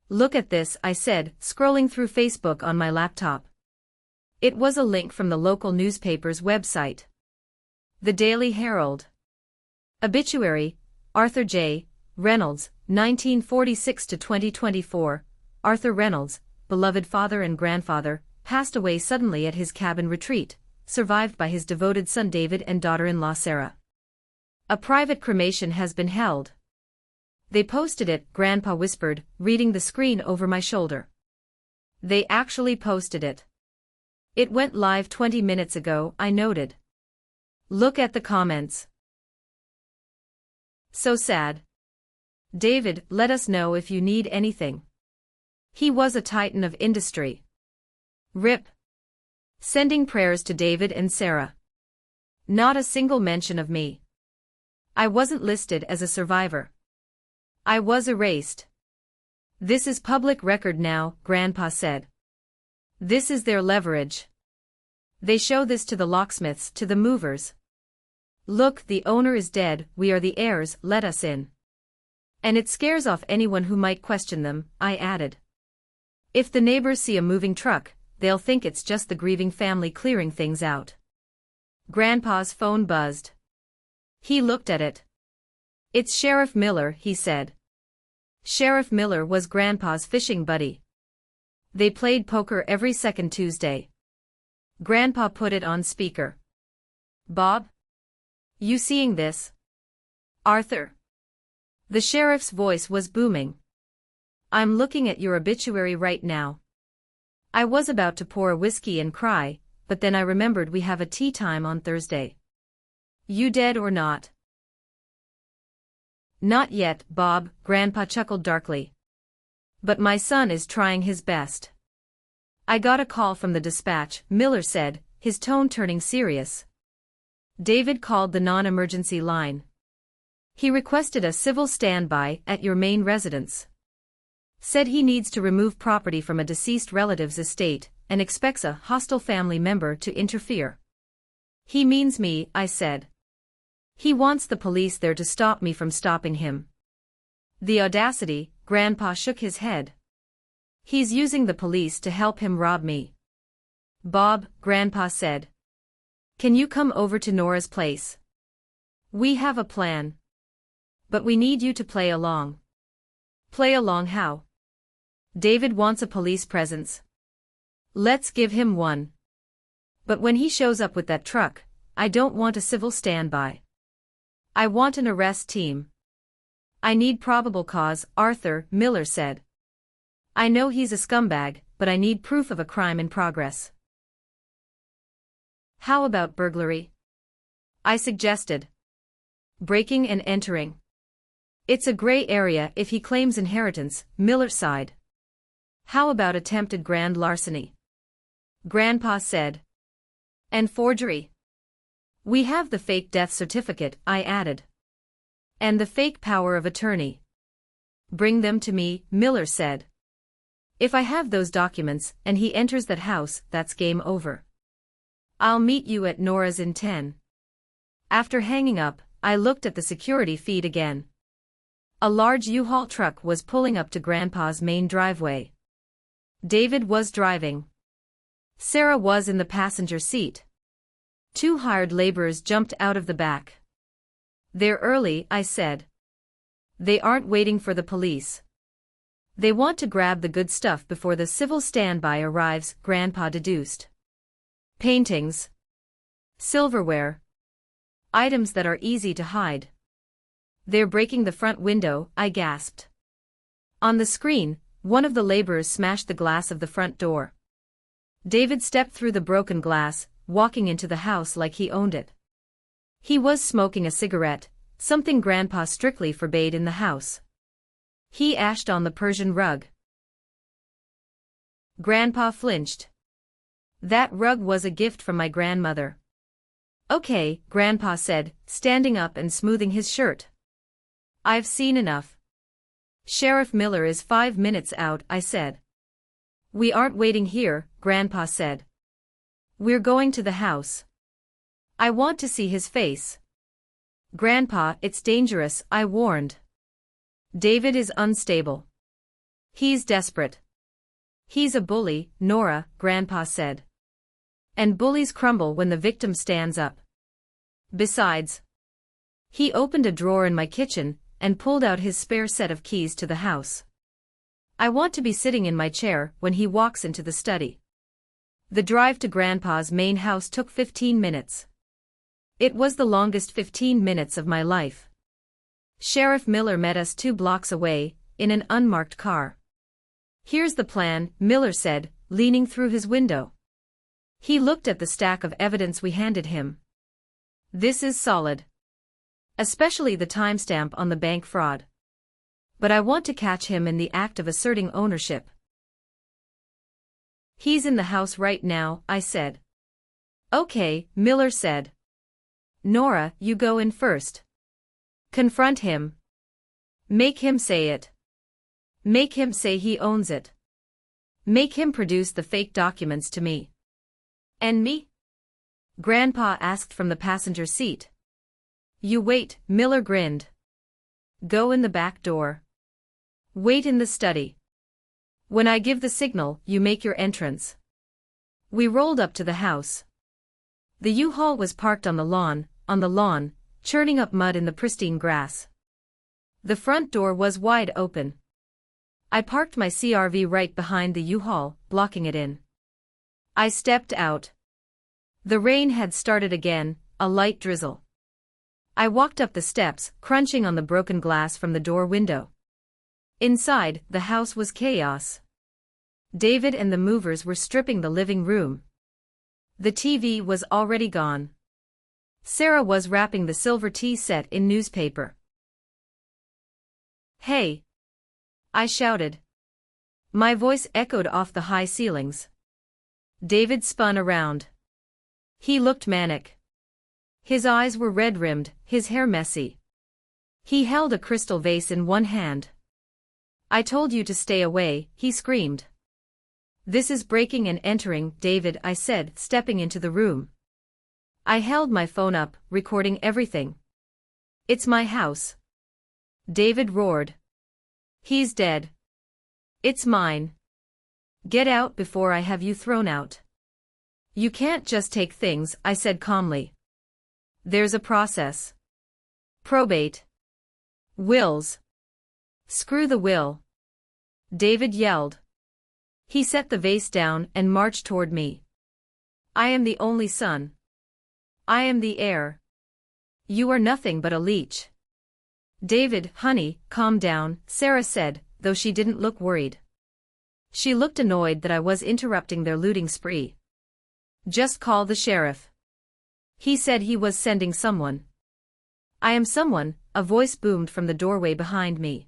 "Look at this," I said, scrolling through Facebook on my laptop. It was a link from the local newspaper's website. The Daily Herald. Obituary: Arthur J. Reynolds, 1946 to 2024. Arthur Reynolds, beloved father and grandfather, passed away suddenly at his cabin retreat, survived by his devoted son David and daughter-in-law Sarah. A private cremation has been held. They posted it, Grandpa whispered, reading the screen over my shoulder. They actually posted it. It went live 20 minutes ago, I noted. Look at the comments. So sad. David, let us know if you need anything. He was a titan of industry. RIP. Sending prayers to David and Sarah. Not a single mention of me. I wasn't listed as a survivor. I was erased. This is public record now, Grandpa said. This is their leverage. They show this to the locksmiths, to the movers. Look, the owner is dead, we are the heirs, let us in. And it scares off anyone who might question them, I added. If the neighbors see a moving truck, they'll think it's just the grieving family clearing things out. Grandpa's phone buzzed. He looked at it. It's Sheriff Miller, he said. Sheriff Miller was Grandpa's fishing buddy. They played poker every second Tuesday. Grandpa put it on speaker. Bob? You seeing this? Arthur? The sheriff's voice was booming. I'm looking at your obituary right now. I was about to pour a whiskey and cry, but then I remembered we have a tea time on Thursday. You dead or not? Not yet, Bob, Grandpa chuckled darkly. But my son is trying his best. I got a call from the dispatch, Miller said, his tone turning serious. David called the non-emergency line. He requested a civil standby at your main residence. Said he needs to remove property from a deceased relative's estate, and expects a hostile family member to interfere. He means me, I said. He wants the police there to stop me from stopping him. The audacity, Grandpa shook his head. He's using the police to help him rob me. Bob, Grandpa said. Can you come over to Nora's place? We have a plan. But we need you to play along. Play along how? David wants a police presence. Let's give him one. But when he shows up with that truck, I don't want a civil standby. I want an arrest team. I need probable cause, Arthur, Miller said. I know he's a scumbag, but I need proof of a crime in progress. How about burglary? I suggested. Breaking and entering. It's a gray area if he claims inheritance, Miller sighed. How about attempted grand larceny? Grandpa said. And forgery. We have the fake death certificate, I added. And the fake power of attorney. Bring them to me, Miller said. If I have those documents and he enters that house, that's game over. I'll meet you at Nora's in 10. After hanging up, I looked at the security feed again. A large U-Haul truck was pulling up to Grandpa's main driveway. David was driving. Sarah was in the passenger seat. 2 hired laborers jumped out of the back. They're early, I said. They aren't waiting for the police. They want to grab the good stuff before the civil standby arrives, Grandpa deduced. Paintings. Silverware. Items that are easy to hide. They're breaking the front window, I gasped. On the screen, one of the laborers smashed the glass of the front door. David stepped through the broken glass, walking into the house like he owned it. He was smoking a cigarette, something Grandpa strictly forbade in the house. He ashed on the Persian rug. Grandpa flinched. That rug was a gift from my grandmother. Okay, Grandpa said, standing up and smoothing his shirt. I've seen enough. Sheriff Miller is 5 minutes out, I said. We aren't waiting here, Grandpa said. We're going to the house. I want to see his face. Grandpa, it's dangerous, I warned. David is unstable. He's desperate. He's a bully, Nora, Grandpa said. And bullies crumble when the victim stands up. Besides, he opened a drawer in my kitchen and pulled out his spare set of keys to the house. I want to be sitting in my chair when he walks into the study. The drive to Grandpa's main house took 15 minutes. It was the longest 15 minutes of my life. Sheriff Miller met us 2 blocks away, in an unmarked car. Here's the plan, Miller said, leaning through his window. He looked at the stack of evidence we handed him. This is solid. Especially the timestamp on the bank fraud. But I want to catch him in the act of asserting ownership. He's in the house right now, I said. Okay, Miller said. Nora, you go in first. Confront him. Make him say it. Make him say he owns it. Make him produce the fake documents to me. And me? Grandpa asked from the passenger seat. You wait, Miller grinned. Go in the back door. Wait in the study. When I give the signal, you make your entrance. We rolled up to the house. The U-Haul was parked on the lawn, churning up mud in the pristine grass. The front door was wide open. I parked my CRV right behind the U-Haul, blocking it in. I stepped out. The rain had started again, a light drizzle. I walked up the steps, crunching on the broken glass from the door window. Inside, the house was chaos. David and the movers were stripping the living room. The TV was already gone. Sarah was wrapping the silver tea set in newspaper. "Hey!" I shouted. My voice echoed off the high ceilings. David spun around. He looked manic. His eyes were red-rimmed, his hair messy. He held a crystal vase in one hand. "I told you to stay away," he screamed. "This is breaking and entering, David," I said, stepping into the room. I held my phone up, recording everything. "It's my house." David roared. "He's dead." "It's mine. Get out before I have you thrown out." "You can't just take things," I said calmly. "There's a process. Probate. Wills." "Screw the will," David yelled. He set the vase down and marched toward me. "I am the only son. I am the heir. You are nothing but a leech." "David, honey, calm down," Sarah said, though she didn't look worried. She looked annoyed that I was interrupting their looting spree. "Just call the sheriff. He said he was sending someone." "I am someone," a voice boomed from the doorway behind me.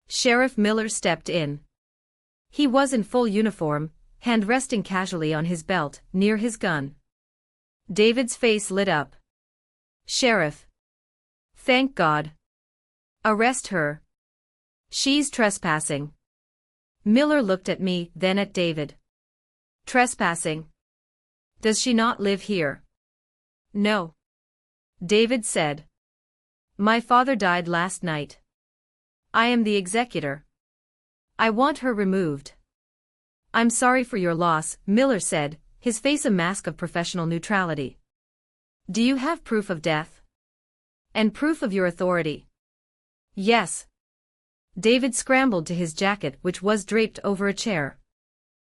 Sheriff Miller stepped in. He was in full uniform, hand resting casually on his belt, near his gun. David's face lit up. "Sheriff. Thank God. Arrest her. She's trespassing." Miller looked at me, then at David. "Trespassing? Does she not live here?" "No," David said. "My father died last night. I am the executor. I want her removed." "I'm sorry for your loss," Miller said, his face a mask of professional neutrality. "Do you have proof of death? And proof of your authority?" "Yes." David scrambled to his jacket, which was draped over a chair.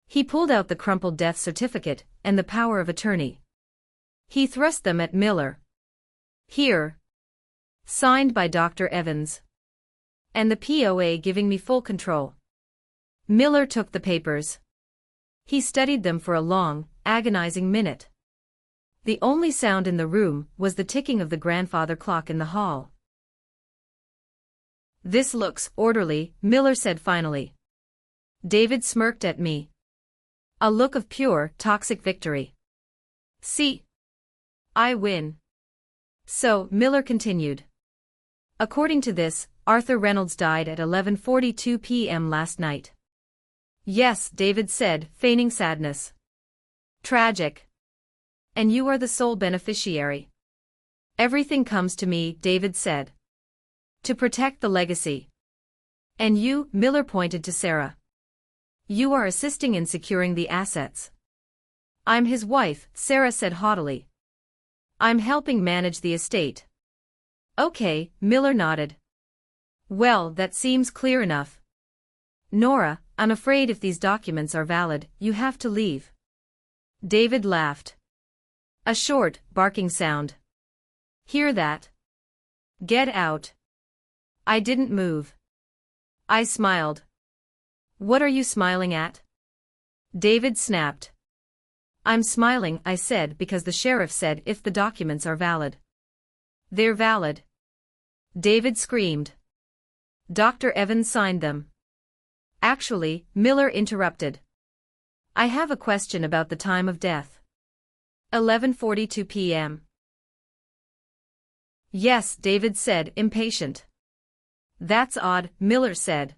He pulled out the crumpled death certificate and the power of attorney. He thrust them at Miller. "Here. Signed by Dr. Evans. And the POA giving me full control." Miller took the papers. He studied them for a long, agonizing minute. The only sound in the room was the ticking of the grandfather clock in the hall. "This looks orderly," Miller said finally. David smirked at me. A look of pure, toxic victory. "See? I win." "So," Miller continued. "According to this, Arthur Reynolds died at 11:42 p.m. last night." "Yes," David said, feigning sadness. "Tragic. And you are the sole beneficiary." "Everything comes to me," David said. "To protect the legacy." "And you," Miller pointed to Sarah. "You are assisting in securing the assets." "I'm his wife," Sarah said haughtily. "I'm helping manage the estate." "Okay," Miller nodded. "Well, that seems clear enough. Nora, I'm afraid if these documents are valid, you have to leave." David laughed. A short, barking sound. "Hear that? Get out." I didn't move. I smiled. "What are you smiling at?" David snapped. "I'm smiling," I said, "because the sheriff said if the documents are valid." "They're valid." David screamed. "Dr. Evans signed them." "Actually," Miller interrupted. "I have a question about the time of death." 11:42 p.m. "Yes," David said, impatient. "That's odd," Miller said.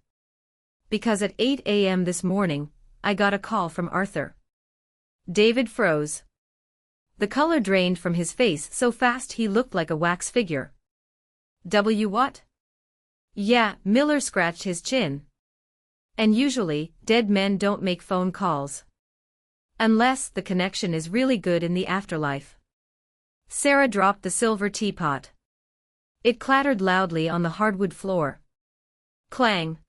"Because at 8 a.m. this morning, I got a call from Arthur." David froze. The color drained from his face so fast he looked like a wax figure. What? "Yeah," Miller scratched his chin. "And usually, dead men don't make phone calls. Unless the connection is really good in the afterlife." Sarah dropped the silver teapot. It clattered loudly on the hardwood floor. Clang.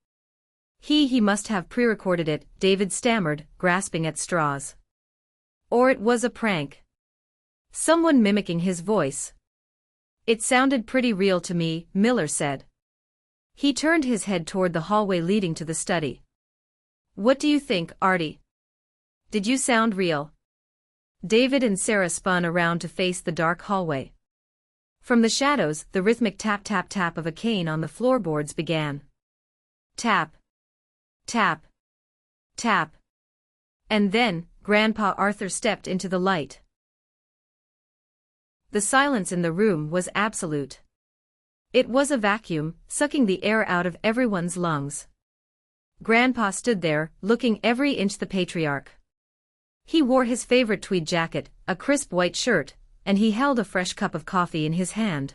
He must have pre-recorded it," David stammered, grasping at straws. "Or it was a prank. Someone mimicking his voice." "It sounded pretty real to me," Miller said. He turned his head toward the hallway leading to the study. What do you think, Artie? Did you sound real? David and Sarah spun around to face the dark hallway. From the shadows, the rhythmic tap-tap-tap of a cane on the floorboards began. Tap. Tap. Tap. And then, Grandpa Arthur stepped into the light. The silence in the room was absolute. It was a vacuum, sucking the air out of everyone's lungs. Grandpa stood there, looking every inch the patriarch. He wore his favorite tweed jacket, a crisp white shirt, and he held a fresh cup of coffee in his hand.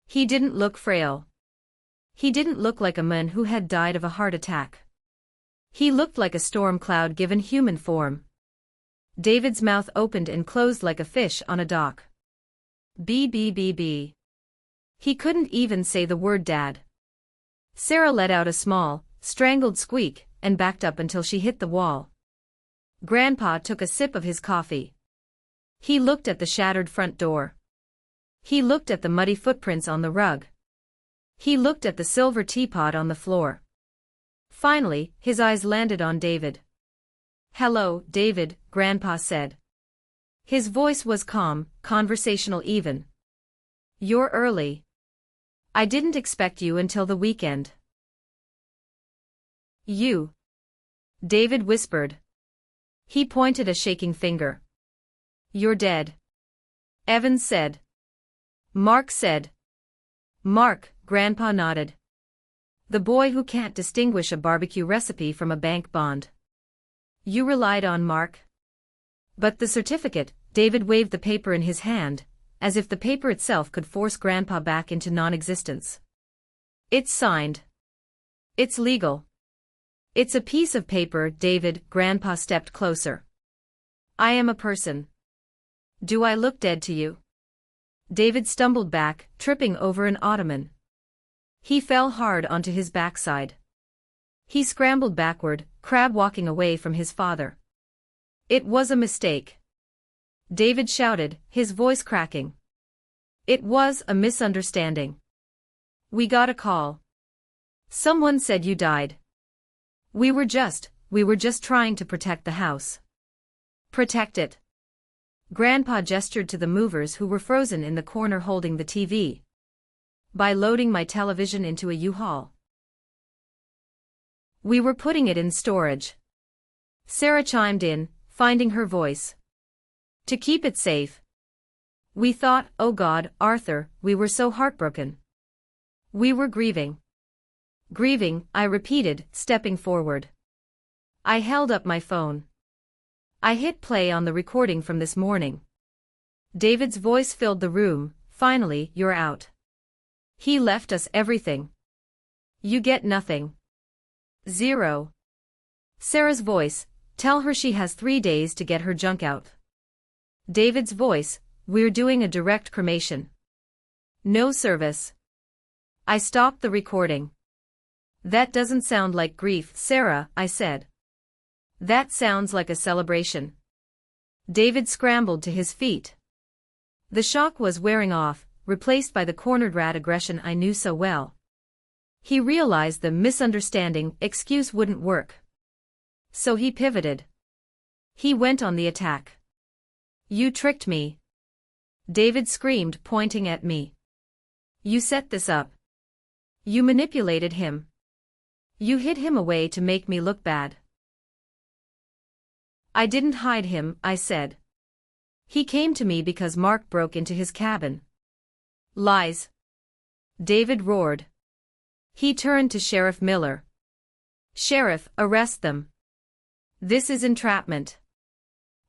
He didn't look frail. He didn't look like a man who had died of a heart attack. He looked like a storm cloud given human form. David's mouth opened and closed like a fish on a dock. B. He couldn't even say the word Dad. Sarah let out a small, strangled squeak, and backed up until she hit the wall. Grandpa took a sip of his coffee. He looked at the shattered front door. He looked at the muddy footprints on the rug. He looked at the silver teapot on the floor. Finally, his eyes landed on David. "Hello, David," Grandpa said. His voice was calm, conversational even. "You're early. I didn't expect you until the weekend." "You?" David whispered. He pointed a shaking finger. "You're dead." Evans said. Mark said. "Mark," Grandpa nodded. "The boy who can't distinguish a barbecue recipe from a bank bond." "You relied on Mark?" "But the certificate," David waved the paper in his hand, as if the paper itself could force Grandpa back into non-existence. "It's signed. It's legal. It's a piece of paper, David." Grandpa stepped closer. "I am a person. Do I look dead to you?" David stumbled back, tripping over an ottoman. He fell hard onto his backside. He scrambled backward, crab walking away from his father. "It was a mistake," David shouted, his voice cracking. "It was a misunderstanding. We got a call. Someone said you died. We were just trying to protect the house." "Protect it?" Grandpa gestured to the movers who were frozen in the corner holding the TV. "By loading my television into a U-Haul. We were putting it in storage." Sarah chimed in, finding her voice. "To keep it safe. We thought, oh God, Arthur, we were so heartbroken. We were grieving." "Grieving," I repeated, stepping forward. I held up my phone. I hit play on the recording from this morning. David's voice filled the room. "Finally, you're out. He left us everything. You get nothing. Zero." Sarah's voice, "Tell her she has 3 days to get her junk out." David's voice, "We're doing a direct cremation. No service." I stopped the recording. "That doesn't sound like grief, Sarah," I said. "That sounds like a celebration." David scrambled to his feet. The shock was wearing off, replaced by the cornered rat aggression I knew so well. He realized the misunderstanding excuse wouldn't work. So he pivoted. He went on the attack. "You tricked me," David screamed, pointing at me. "You set this up. You manipulated him. You hid him away to make me look bad." "I didn't hide him," I said. "He came to me because Mark broke into his cabin." "Lies," David roared. He turned to Sheriff Miller. "Sheriff, arrest them. This is entrapment.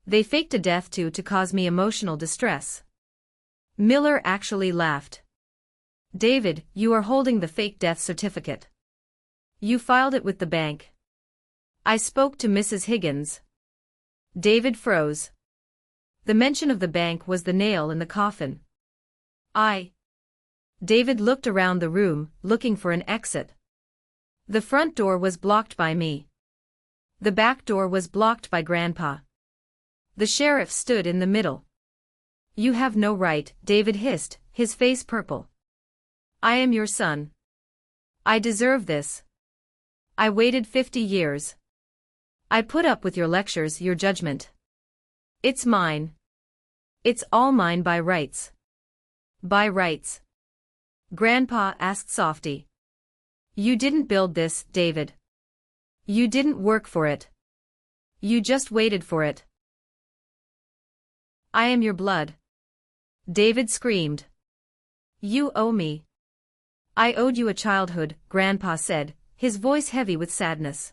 They faked a death to cause me emotional distress." Miller actually laughed. "David, you are holding the fake death certificate. You filed it with the bank." "I spoke to Mrs. Higgins." David froze. The mention of the bank was the nail in the coffin. David looked around the room, looking for an exit. The front door was blocked by me. The back door was blocked by Grandpa. The sheriff stood in the middle. "You have no right," David hissed, his face purple. "I am your son. I deserve this. I waited 50 years. I put up with your lectures, your judgment. It's mine. It's all mine by rights. By rights. Grandpa asked Softy. You didn't build this, David. You didn't work for it. You just waited for it. I am your blood. David screamed. You owe me. I owed you a childhood, Grandpa said, his voice heavy with sadness.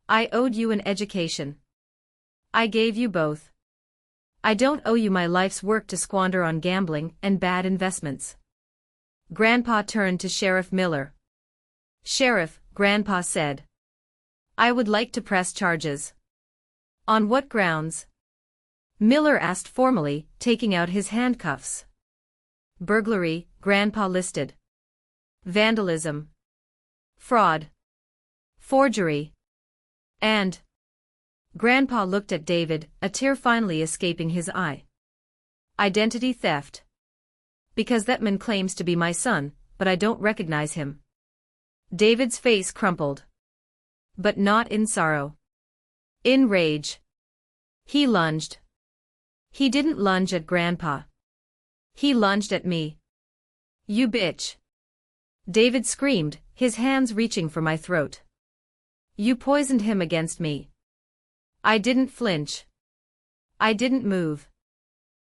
I owed you an education. I gave you both. I don't owe you my life's work to squander on gambling and bad investments. Grandpa turned to Sheriff Miller. Sheriff, Grandpa said. I would like to press charges. On what grounds? Miller asked formally, taking out his handcuffs. Burglary, Grandpa listed. Vandalism. Fraud. Forgery. And. Grandpa looked at David, a tear finally escaping his eye. Identity theft. Because that man claims to be my son, but I don't recognize him. David's face crumpled. But not in sorrow. In rage. He lunged. He didn't lunge at Grandpa. He lunged at me. You bitch. David screamed, his hands reaching for my throat. You poisoned him against me. I didn't flinch. I didn't move.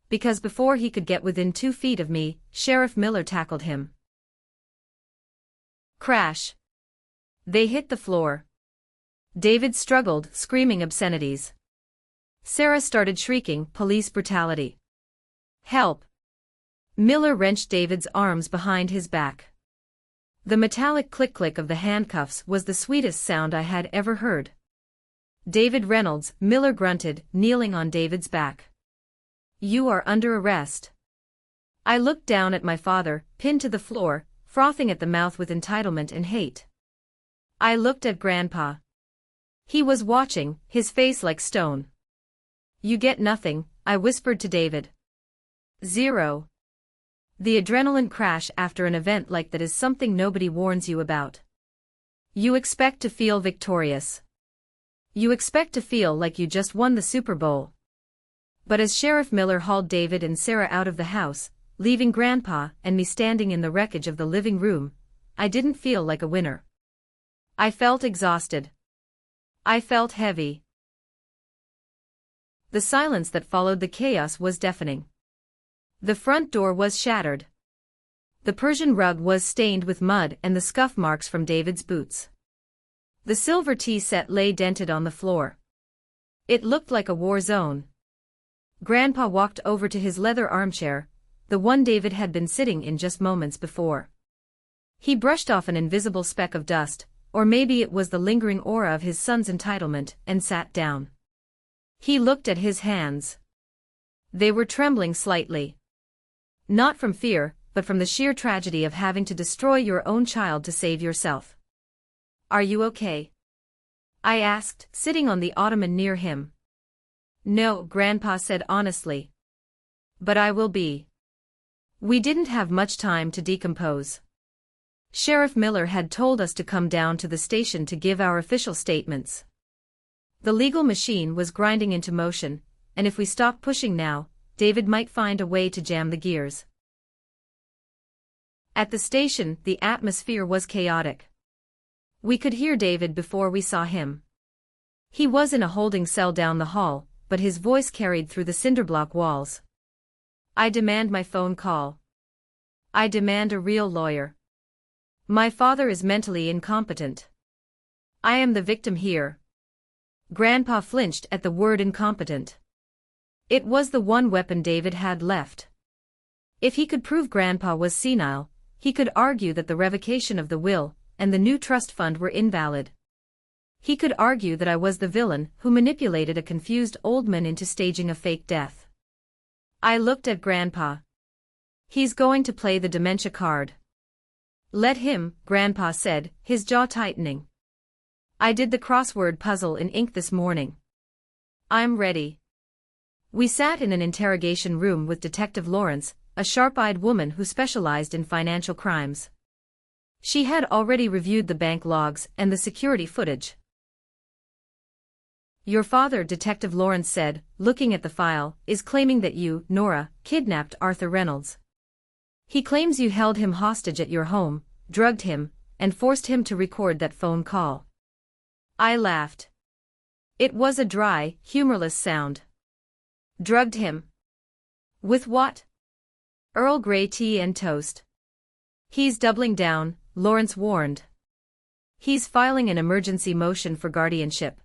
Because before he could get within 2 feet of me, Sheriff Miller tackled him. Crash. They hit the floor. David struggled, screaming obscenities. Sarah started shrieking, police brutality. Help. Miller wrenched David's arms behind his back. The metallic click-click of the handcuffs was the sweetest sound I had ever heard. David Reynolds, Miller grunted, kneeling on David's back. You are under arrest. I looked down at my father, pinned to the floor, frothing at the mouth with entitlement and hate. I looked at Grandpa. He was watching, his face like stone. You get nothing, I whispered to David. 0. The adrenaline crash after an event like that is something nobody warns you about. You expect to feel victorious. You expect to feel like you just won the Super Bowl. But as Sheriff Miller hauled David and Sarah out of the house, leaving Grandpa and me standing in the wreckage of the living room, I didn't feel like a winner. I felt exhausted. I felt heavy. The silence that followed the chaos was deafening. The front door was shattered. The Persian rug was stained with mud and the scuff marks from David's boots. The silver tea set lay dented on the floor. It looked like a war zone. Grandpa walked over to his leather armchair, the one David had been sitting in just moments before. He brushed off an invisible speck of dust, or maybe it was the lingering aura of his son's entitlement, and sat down. He looked at his hands. They were trembling slightly. Not from fear, but from the sheer tragedy of having to destroy your own child to save yourself. Are you okay? I asked, sitting on the ottoman near him. No, Grandpa said honestly. But I will be. We didn't have much time to decompose. Sheriff Miller had told us to come down to the station to give our official statements. The legal machine was grinding into motion, and if we stopped pushing now, David might find a way to jam the gears. At the station, the atmosphere was chaotic. We could hear David before we saw him. He was in a holding cell down the hall, but his voice carried through the cinderblock walls. I demand my phone call. I demand a real lawyer. My father is mentally incompetent. I am the victim here. Grandpa flinched at the word incompetent. It was the one weapon David had left. If he could prove Grandpa was senile, he could argue that the revocation of the will and the new trust fund were invalid. He could argue that I was the villain who manipulated a confused old man into staging a fake death. I looked at Grandpa. He's going to play the dementia card. Let him, Grandpa said, his jaw tightening. I did the crossword puzzle in ink this morning. I'm ready. We sat in an interrogation room with Detective Lawrence, a sharp-eyed woman who specialized in financial crimes. She had already reviewed the bank logs and the security footage. Your father, Detective Lawrence said, looking at the file, is claiming that you, Nora, kidnapped Arthur Reynolds. He claims you held him hostage at your home, drugged him, and forced him to record that phone call. I laughed. It was a dry, humorless sound. Drugged him? With what? Earl Grey tea and toast. He's doubling down, Lawrence warned. He's filing an emergency motion for guardianship.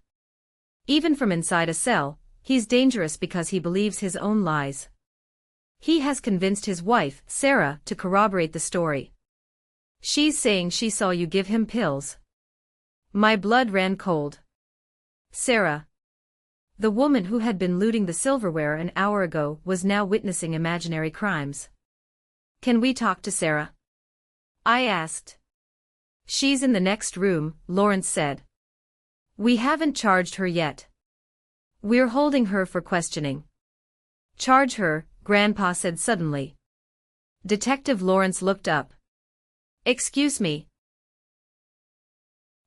Even from inside a cell, he's dangerous because he believes his own lies. He has convinced his wife, Sarah, to corroborate the story. She's saying she saw you give him pills. My blood ran cold. Sarah, the woman who had been looting the silverware an hour ago, was now witnessing imaginary crimes. Can we talk to Sarah? I asked. She's in the next room, Lawrence said. We haven't charged her yet. We're holding her for questioning. Charge her, Grandpa said suddenly. Detective Lawrence looked up. Excuse me.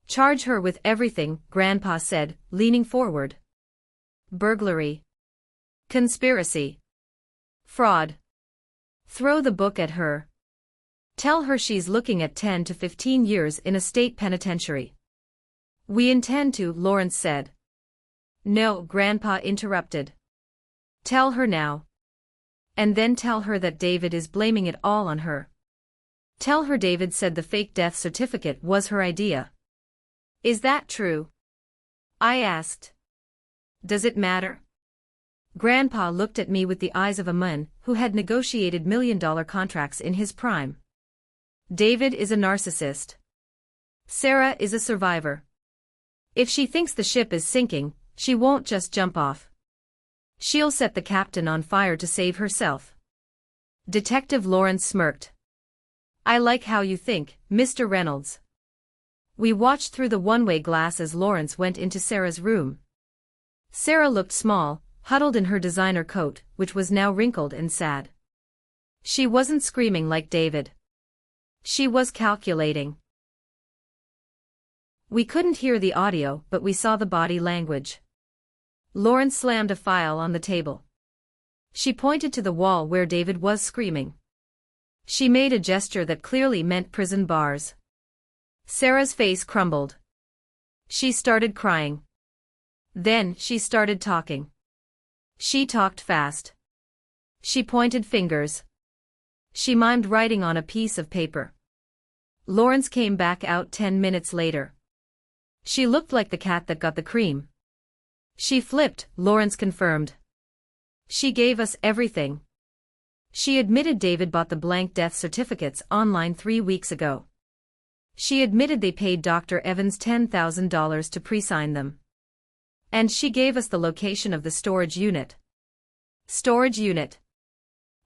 Charge her with everything, Grandpa said, leaning forward. Burglary. Conspiracy. Fraud. Throw the book at her. Tell her she's looking at 10 to 15 years in a state penitentiary. We intend to, Lawrence said. No, Grandpa interrupted. Tell her now. And then tell her that David is blaming it all on her. Tell her David said the fake death certificate was her idea. Is that true? I asked. Does it matter? Grandpa looked at me with the eyes of a man who had negotiated million-dollar contracts in his prime. David is a narcissist. Sarah is a survivor. If she thinks the ship is sinking, she won't just jump off. She'll set the captain on fire to save herself. Detective Lawrence smirked. I like how you think, Mr. Reynolds. We watched through the one-way glass as Lawrence went into Sarah's room. Sarah looked small, huddled in her designer coat, which was now wrinkled and sad. She wasn't screaming like David. She was calculating. We couldn't hear the audio, but we saw the body language. Lawrence slammed a file on the table. She pointed to the wall where David was screaming. She made a gesture that clearly meant prison bars. Sarah's face crumbled. She started crying. Then she started talking. She talked fast. She pointed fingers. She mimed writing on a piece of paper. Lawrence came back out 10 minutes later. She looked like the cat that got the cream. She flipped, Lawrence confirmed. She gave us everything. She admitted David bought the blank death certificates online 3 weeks ago. She admitted they paid Dr. Evans $10,000 to pre-sign them. And she gave us the location of the storage unit. Storage unit?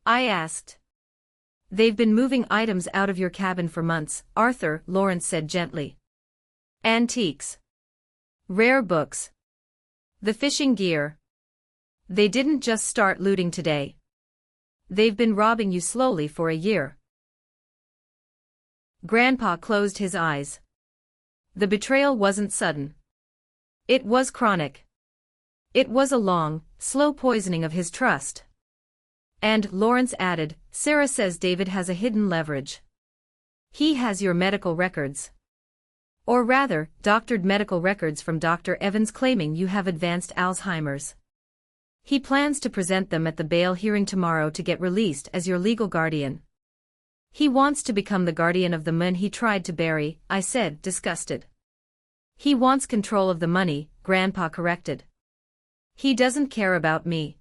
I asked. They've been moving items out of your cabin for months, Arthur, Lawrence said gently. Antiques. Rare books. The fishing gear. They didn't just start looting today. They've been robbing you slowly for a year. Grandpa closed his eyes. The betrayal wasn't sudden. It was chronic. It was a long, slow poisoning of his trust. And, Lawrence added, Sarah says David has a hidden leverage. He has your medical records. Or rather, doctored medical records from Dr. Evans claiming you have advanced Alzheimer's. He plans to present them at the bail hearing tomorrow to get released as your legal guardian. He wants to become the guardian of the man he tried to bury, I said, disgusted. He wants control of the money, Grandpa corrected. He doesn't care about me.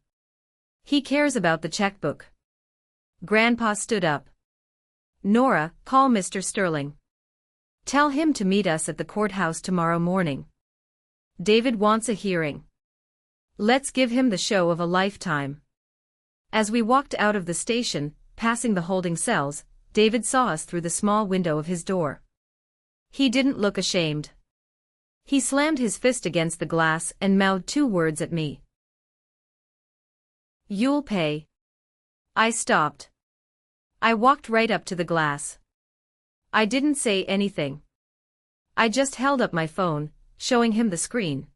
He cares about the checkbook. Grandpa stood up. Nora, call Mr. Sterling. Tell him to meet us at the courthouse tomorrow morning. David wants a hearing. Let's give him the show of a lifetime. As we walked out of the station, passing the holding cells, David saw us through the small window of his door. He didn't look ashamed. He slammed his fist against the glass and mouthed 2 words at me. You'll pay. I stopped. I walked right up to the glass. I didn't say anything. I just held up my phone, showing him the screen.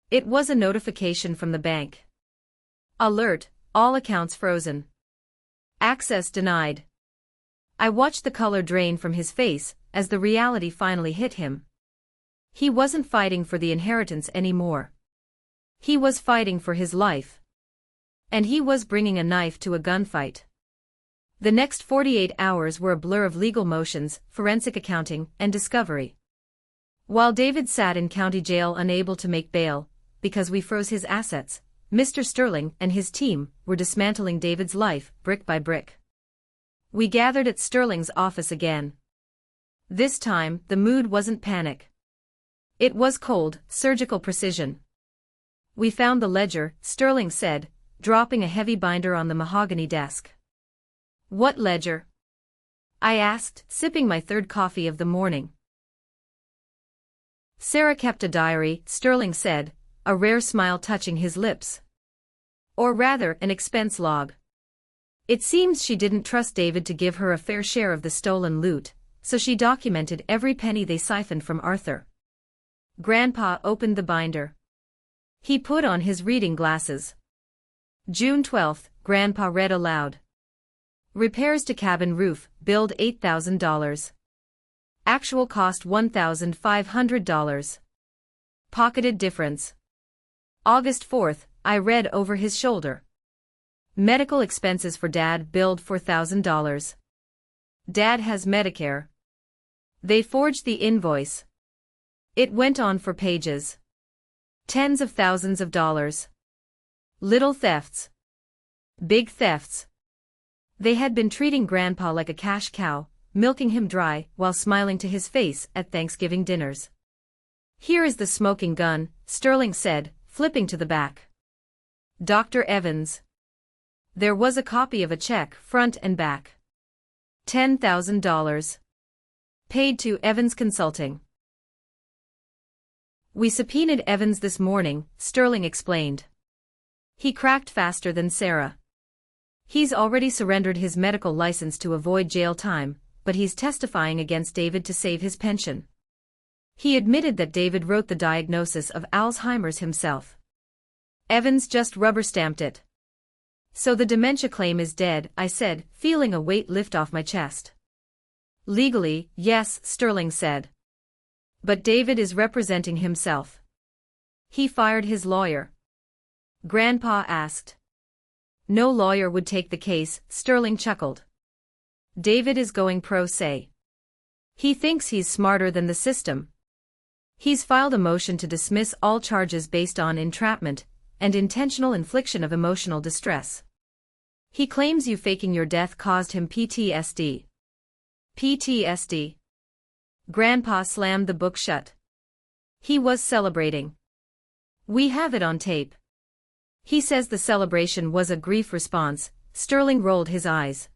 It was a notification from the bank. Alert, all accounts frozen. Access denied. I watched the color drain from his face as the reality finally hit him. He wasn't fighting for the inheritance anymore. He was fighting for his life. And he was bringing a knife to a gunfight. The next 48 hours were a blur of legal motions, forensic accounting, and discovery. While David sat in county jail unable to make bail, because we froze his assets, Mr. Sterling and his team were dismantling David's life, brick by brick. We gathered at Sterling's office again. This time, the mood wasn't panic. It was cold, surgical precision. We found the ledger, Sterling said, dropping a heavy binder on the mahogany desk. What ledger? I asked, sipping my third coffee of the morning. Sarah kept a diary, Sterling said, a rare smile touching his lips. Or rather, an expense log. It seems she didn't trust David to give her a fair share of the stolen loot, so she documented every penny they siphoned from Arthur. Grandpa opened the binder. He put on his reading glasses. June 12th, Grandpa read aloud. Repairs to cabin roof, billed $8,000. Actual cost $1,500. Pocketed difference. August 4th, I read over his shoulder. Medical expenses for Dad billed $4,000. Dad has Medicare. They forged the invoice. It went on for pages. Tens of thousands of dollars. Little thefts. Big thefts. They had been treating Grandpa like a cash cow, milking him dry while smiling to his face at Thanksgiving dinners. Here is the smoking gun, Sterling said, flipping to the back. Dr. Evans. There was a copy of a check, front and back. $10,000. Paid to Evans Consulting. We subpoenaed Evans this morning, Sterling explained. He cracked faster than Sarah. He's already surrendered his medical license to avoid jail time, but he's testifying against David to save his pension. He admitted that David wrote the diagnosis of Alzheimer's himself. Evans just rubber-stamped it. So the dementia claim is dead, I said, feeling a weight lift off my chest. Legally, yes, Sterling said. But David is representing himself. He fired his lawyer. Grandpa asked. No lawyer would take the case, Sterling chuckled. David is going pro se. He thinks he's smarter than the system. He's filed a motion to dismiss all charges based on entrapment and intentional infliction of emotional distress. He claims you faking your death caused him PTSD. PTSD. Grandpa slammed the book shut. He was celebrating. We have it on tape. He says the celebration was a grief response, Sterling rolled his eyes.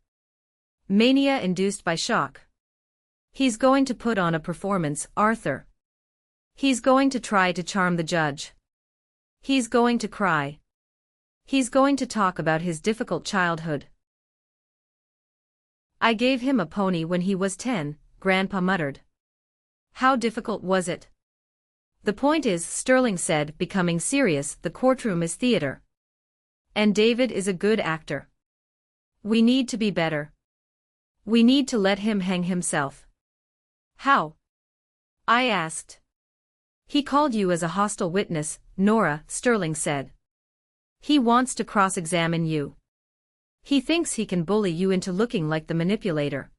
Mania induced by shock. He's going to put on a performance, Arthur. He's going to try to charm the judge. He's going to cry. He's going to talk about his difficult childhood. I gave him a pony when he was 10, Grandpa muttered. How difficult was it? The point is, Sterling said, becoming serious, the courtroom is theater. And David is a good actor. We need to be better. We need to let him hang himself. How? I asked. He called you as a hostile witness, Nora, Sterling said. He wants to cross-examine you. He thinks he can bully you into looking like the manipulator.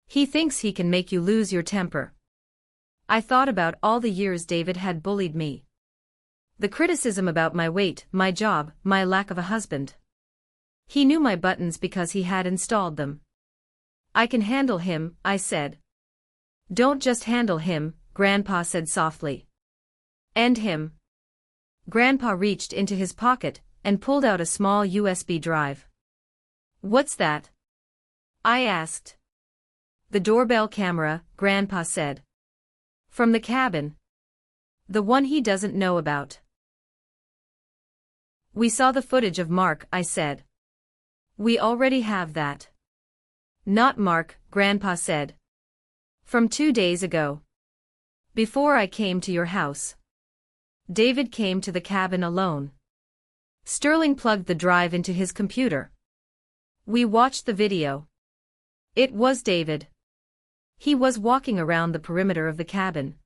He thinks he can make you lose your temper. I thought about all the years David had bullied me. The criticism about my weight, my job, my lack of a husband. He knew my buttons because he had installed them. I can handle him, I said. Don't just handle him, Grandpa said softly. End him. Grandpa reached into his pocket and pulled out a small USB drive. What's that? I asked. The doorbell camera, Grandpa said. From the cabin. The one he doesn't know about. We saw the footage of Mark, I said. We already have that. Not Mark, Grandpa said. From 2 days ago. Before I came to your house. David came to the cabin alone. Sterling plugged the drive into his computer. We watched the video. It was David. He was walking around the perimeter of the cabin.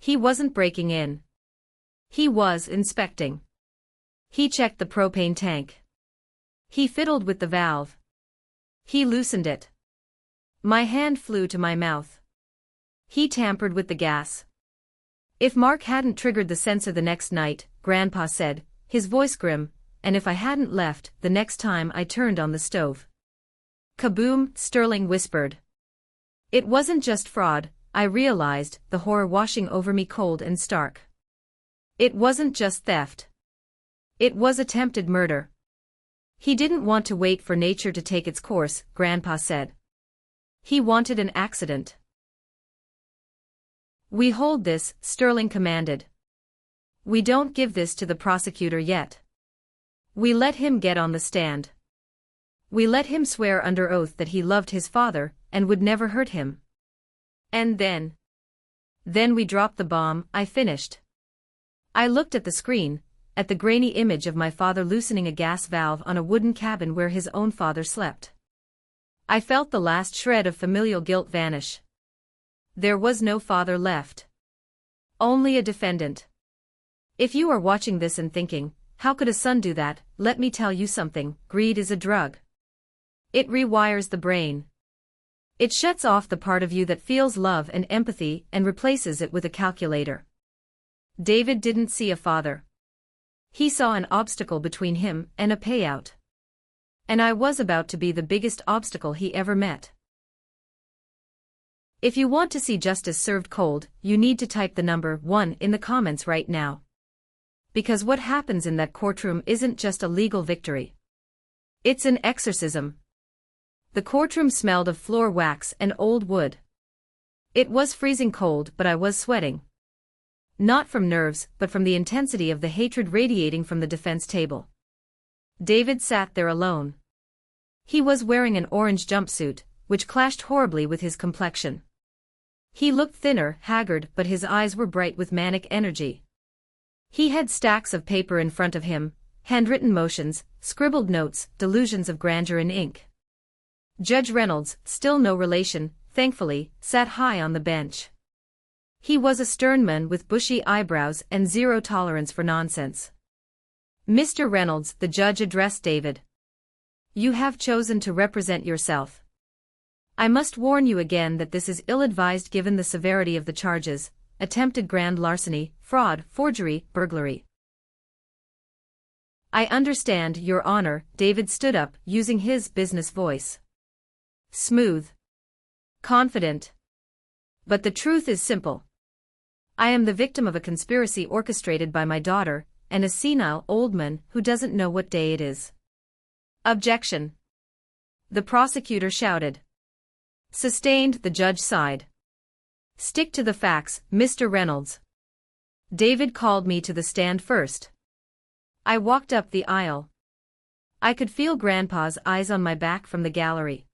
He wasn't breaking in. He was inspecting. He checked the propane tank. He fiddled with the valve. He loosened it. My hand flew to my mouth. He tampered with the gas. If Mark hadn't triggered the sensor the next night, Grandpa said, his voice grim, and if I hadn't left the next time I turned on the stove. Kaboom, Sterling whispered. It wasn't just fraud, I realized, the horror washing over me cold and stark. It wasn't just theft. It was attempted murder. He didn't want to wait for nature to take its course, Grandpa said. He wanted an accident. We hold this, Sterling commanded. We don't give this to the prosecutor yet. We let him get on the stand. We let him swear under oath that he loved his father and would never hurt him. And then we dropped the bomb, I finished. I looked at the screen, at the grainy image of my father loosening a gas valve on a wooden cabin where his own father slept. I felt the last shred of familial guilt vanish. There was no father left. Only a defendant. If you are watching this and thinking, how could a son do that, let me tell you something, greed is a drug. It rewires the brain. It shuts off the part of you that feels love and empathy and replaces it with a calculator. David didn't see a father. He saw an obstacle between him and a payout. And I was about to be the biggest obstacle he ever met. If you want to see justice served cold, you need to type the number 1 in the comments right now. Because what happens in that courtroom isn't just a legal victory. It's an exorcism. The courtroom smelled of floor wax and old wood. It was freezing cold, but I was sweating. Not from nerves, but from the intensity of the hatred radiating from the defense table. David sat there alone. He was wearing an orange jumpsuit, which clashed horribly with his complexion. He looked thinner, haggard, but his eyes were bright with manic energy. He had stacks of paper in front of him, handwritten motions, scribbled notes, delusions of grandeur in ink. Judge Reynolds, still no relation, thankfully, sat high on the bench. He was a stern man with bushy eyebrows and zero tolerance for nonsense. Mr. Reynolds, the judge addressed David. You have chosen to represent yourself. I must warn you again that this is ill-advised given the severity of the charges, attempted grand larceny, fraud, forgery, burglary. I understand, Your Honor, David stood up, using his business voice. Smooth. Confident. But the truth is simple. I am the victim of a conspiracy orchestrated by my daughter, and a senile old man who doesn't know what day it is. Objection. The prosecutor shouted. Sustained, the judge sighed. Stick to the facts, Mr. Reynolds. David called me to the stand first. I walked up the aisle. I could feel Grandpa's eyes on my back from the gallery.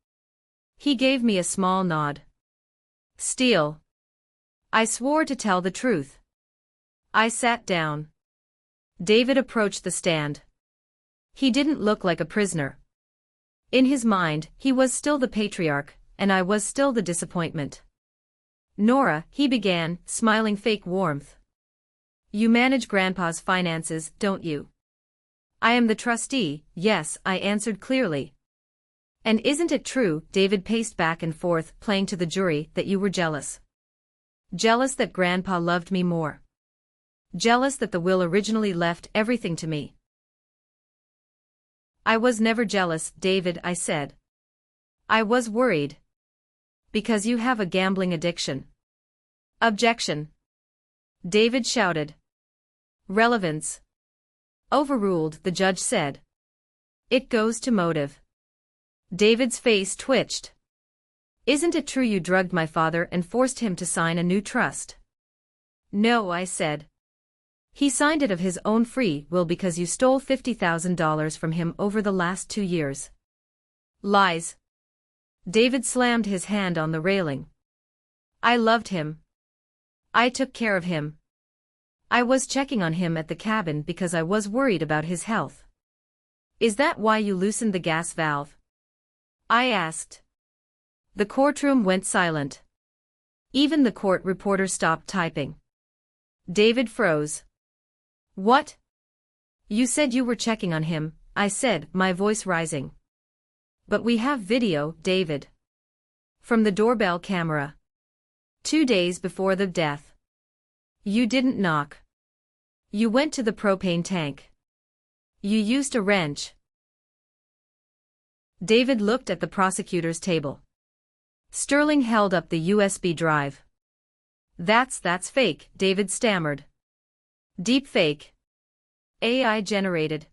He gave me a small nod. Steele. I swore to tell the truth. I sat down. David approached the stand. He didn't look like a prisoner. In his mind, he was still the patriarch, and I was still the disappointment. Nora, he began, smiling fake warmth. You manage Grandpa's finances, don't you? I am the trustee, yes, I answered clearly. And isn't it true, David paced back and forth, playing to the jury, that you were jealous? Jealous that Grandpa loved me more. Jealous that the will originally left everything to me. I was never jealous, David, I said. I was worried. Because you have a gambling addiction. Objection. David shouted. Relevance. Overruled, the judge said. It goes to motive. David's face twitched. Isn't it true you drugged my father and forced him to sign a new trust? No, I said. He signed it of his own free will because you stole $50,000 from him over the last 2 years. Lies. David slammed his hand on the railing. I loved him. I took care of him. I was checking on him at the cabin because I was worried about his health. Is that why you loosened the gas valve? I asked. The courtroom went silent. Even the court reporter stopped typing. David froze. What? You said you were checking on him, I said, my voice rising. But we have video, David. From the doorbell camera. 2 days before the death. You didn't knock. You went to the propane tank. You used a wrench. David looked at the prosecutor's table. Sterling held up the USB drive. That's fake, David stammered. Deep fake. AI generated.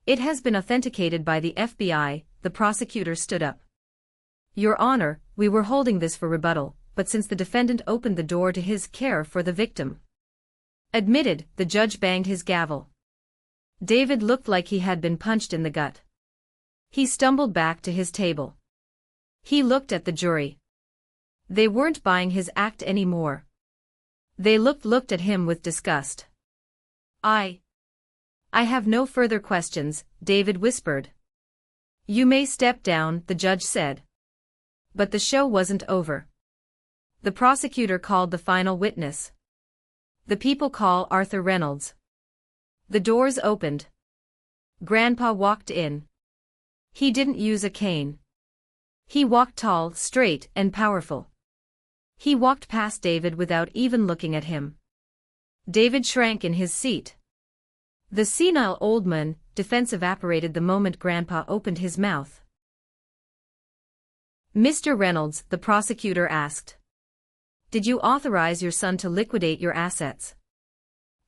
It has been authenticated by the FBI, the prosecutor stood up. Your Honor, we were holding this for rebuttal, but since the defendant opened the door to his care for the victim. Admitted, the judge banged his gavel. David looked like he had been punched in the gut. He stumbled back to his table. He looked at the jury. They weren't buying his act anymore. They looked at him with disgust. I have no further questions, David whispered. You may step down, the judge said. But the show wasn't over. The prosecutor called the final witness. The people call Arthur Reynolds. The doors opened. Grandpa walked in. He didn't use a cane. He walked tall, straight, and powerful. He walked past David without even looking at him. David shrank in his seat. The senile old man, defense evaporated the moment Grandpa opened his mouth. Mr. Reynolds, the prosecutor asked. Did you authorize your son to liquidate your assets?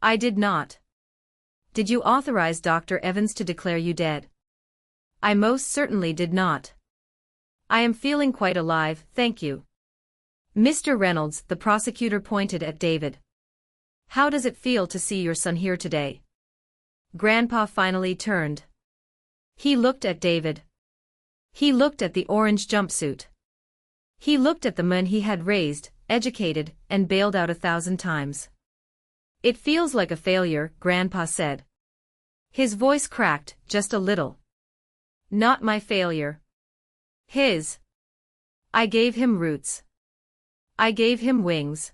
I did not. Did you authorize Dr. Evans to declare you dead? I most certainly did not. I am feeling quite alive, thank you. Mr. Reynolds, the prosecutor pointed at David. How does it feel to see your son here today? Grandpa finally turned. He looked at David. He looked at the orange jumpsuit. He looked at the man he had raised, educated, and bailed out 1,000 times. It feels like a failure, Grandpa said. His voice cracked, just a little. Not my failure. His. I gave him roots. I gave him wings.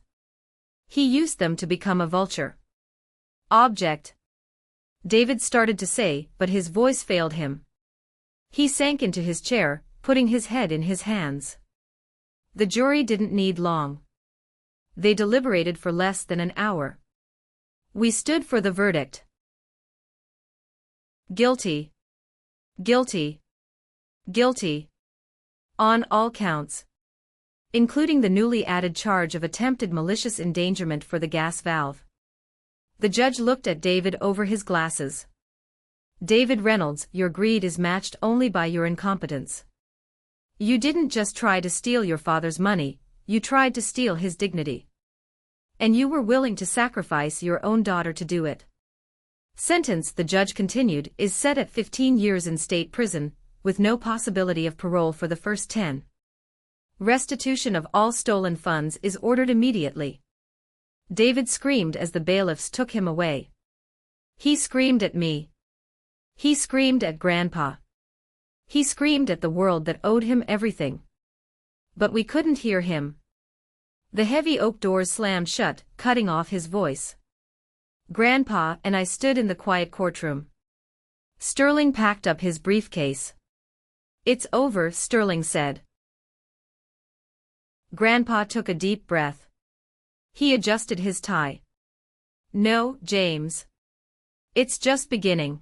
He used them to become a vulture. Object. David started to say, but his voice failed him. He sank into his chair, putting his head in his hands. The jury didn't need long. They deliberated for less than an hour. We stood for the verdict. Guilty. Guilty. Guilty. On all counts. Including the newly added charge of attempted malicious endangerment for the gas valve. The judge looked at David over his glasses. David Reynolds, your greed is matched only by your incompetence. You didn't just try to steal your father's money, you tried to steal his dignity. And you were willing to sacrifice your own daughter to do it. Sentence, the judge continued, is set at 15 years in state prison, with no possibility of parole for the first 10. Restitution of all stolen funds is ordered immediately. David screamed as the bailiffs took him away. He screamed at me. He screamed at Grandpa. He screamed at the world that owed him everything. But we couldn't hear him. The heavy oak doors slammed shut, cutting off his voice. Grandpa and I stood in the quiet courtroom. Sterling packed up his briefcase. It's over, Sterling said. Grandpa took a deep breath. He adjusted his tie. No, James. It's just beginning.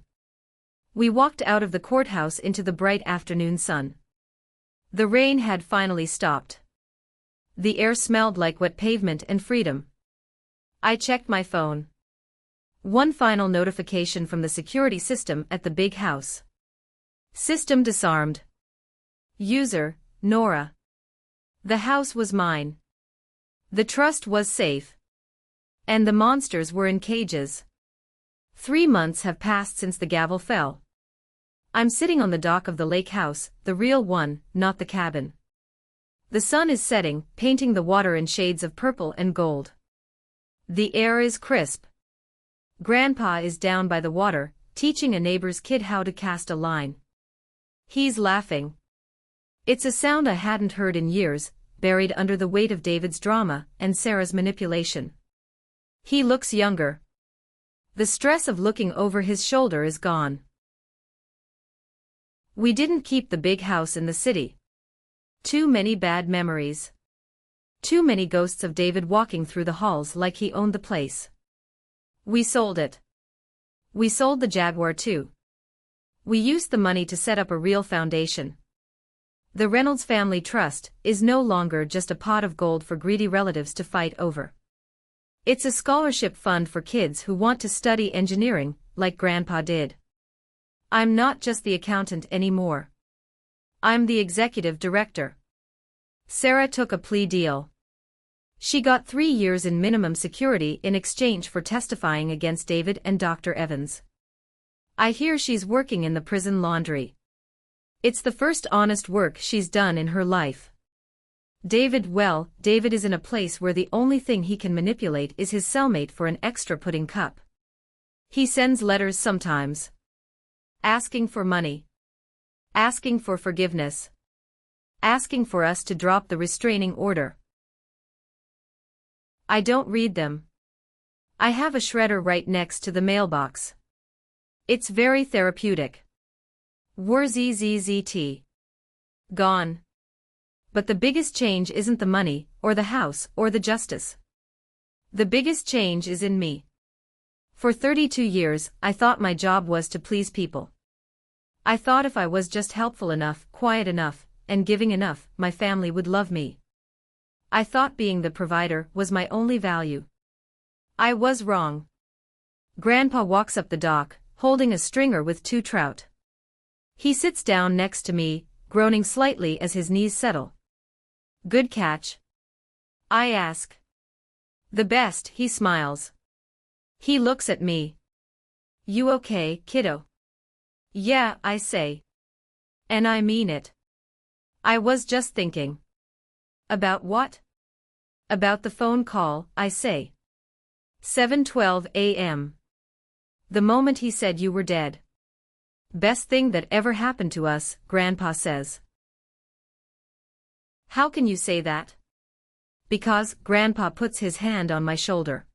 We walked out of the courthouse into the bright afternoon sun. The rain had finally stopped. The air smelled like wet pavement and freedom. I checked my phone. One final notification from the security system at the big house. System disarmed. User, Nora. The house was mine. The trust was safe. And the monsters were in cages. 3 months have passed since the gavel fell. I'm sitting on the dock of the lake house, the real one, not the cabin. The sun is setting, painting the water in shades of purple and gold. The air is crisp. Grandpa is down by the water, teaching a neighbor's kid how to cast a line. He's laughing. It's a sound I hadn't heard in years, buried under the weight of David's drama and Sarah's manipulation. He looks younger. The stress of looking over his shoulder is gone. We didn't keep the big house in the city. Too many bad memories. Too many ghosts of David walking through the halls like he owned the place. We sold it. We sold the Jaguar too. We used the money to set up a real foundation. The Reynolds Family Trust is no longer just a pot of gold for greedy relatives to fight over. It's a scholarship fund for kids who want to study engineering, like Grandpa did. I'm not just the accountant anymore. I'm the executive director. Sarah took a plea deal. She got 3 years in minimum security in exchange for testifying against David and Dr. Evans. I hear she's working in the prison laundry. It's the first honest work she's done in her life. David is in a place where the only thing he can manipulate is his cellmate for an extra pudding cup. He sends letters sometimes. Asking for money. Asking for forgiveness. Asking for us to drop the restraining order. I don't read them. I have a shredder right next to the mailbox. It's very therapeutic. WRZZZT. Gone. But the biggest change isn't the money, or the house, or the justice. The biggest change is in me. For 32 years, I thought my job was to please people. I thought if I was just helpful enough, quiet enough, and giving enough, my family would love me. I thought being the provider was my only value. I was wrong. Grandpa walks up the dock, holding a stringer with 2 trout. He sits down next to me, groaning slightly as his knees settle. Good catch? I ask. The best, he smiles. He looks at me. You okay, kiddo? Yeah, I say. And I mean it. I was just thinking. About what? About the phone call, I say. 7:12 a.m. The moment he said you were dead. Best thing that ever happened to us, Grandpa says. How can you say that? Because, Grandpa puts his hand on my shoulder.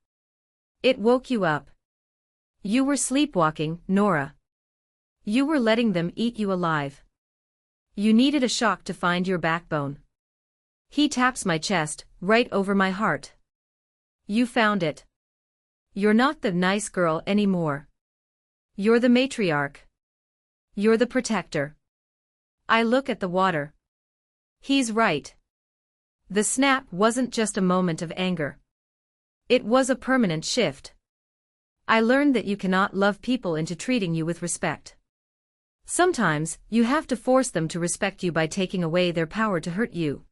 It woke you up. You were sleepwalking, Nora. You were letting them eat you alive. You needed a shock to find your backbone. He taps my chest, right over my heart. You found it. You're not the nice girl anymore. You're the matriarch. You're the protector. I look at the water. He's right. The snap wasn't just a moment of anger. It was a permanent shift. I learned that you cannot love people into treating you with respect. Sometimes, you have to force them to respect you by taking away their power to hurt you.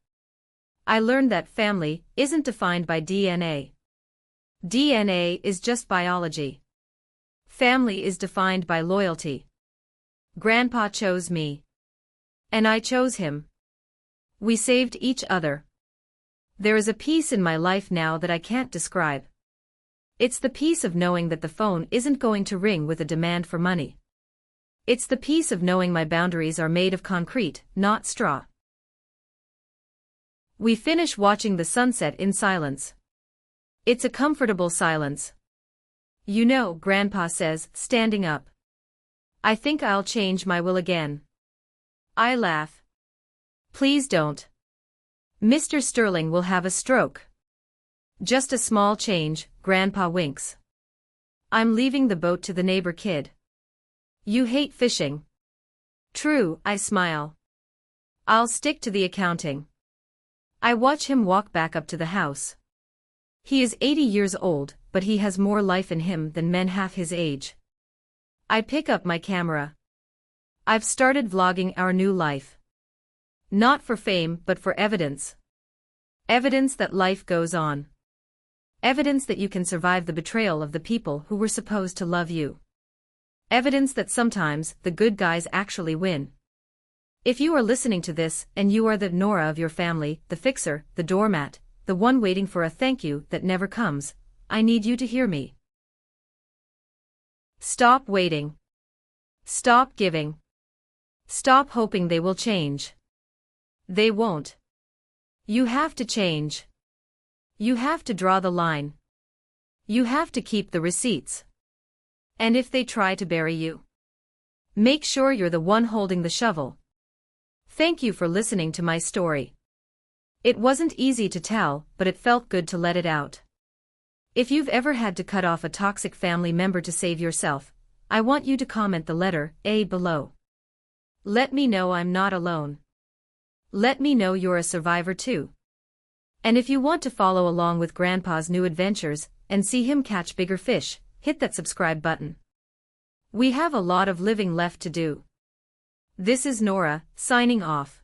I learned that family isn't defined by DNA. DNA is just biology. Family is defined by loyalty. Grandpa chose me. And I chose him. We saved each other. There is a peace in my life now that I can't describe. It's the peace of knowing that the phone isn't going to ring with a demand for money. It's the peace of knowing my boundaries are made of concrete, not straw. We finish watching the sunset in silence. It's a comfortable silence. You know, Grandpa says, standing up. I think I'll change my will again. I laugh. Please don't. Mr. Sterling will have a stroke. Just a small change, Grandpa winks. I'm leaving the boat to the neighbor kid. You hate fishing. True, I smile. I'll stick to the accounting. I watch him walk back up to the house. He is 80 years old, but he has more life in him than men half his age. I pick up my camera. I've started vlogging our new life. Not for fame, but for evidence. Evidence that life goes on. Evidence that you can survive the betrayal of the people who were supposed to love you. Evidence that sometimes the good guys actually win. If you are listening to this and you are the Nora of your family, the fixer, the doormat, the one waiting for a thank you that never comes, I need you to hear me. Stop waiting. Stop giving. Stop hoping they will change. They won't. You have to change. You have to draw the line. You have to keep the receipts. And if they try to bury you, make sure you're the one holding the shovel. Thank you for listening to my story. It wasn't easy to tell, but it felt good to let it out. If you've ever had to cut off a toxic family member to save yourself, I want you to comment the letter A below. Let me know I'm not alone. Let me know you're a survivor too. And if you want to follow along with Grandpa's new adventures and see him catch bigger fish, hit that subscribe button. We have a lot of living left to do. This is Nora, signing off.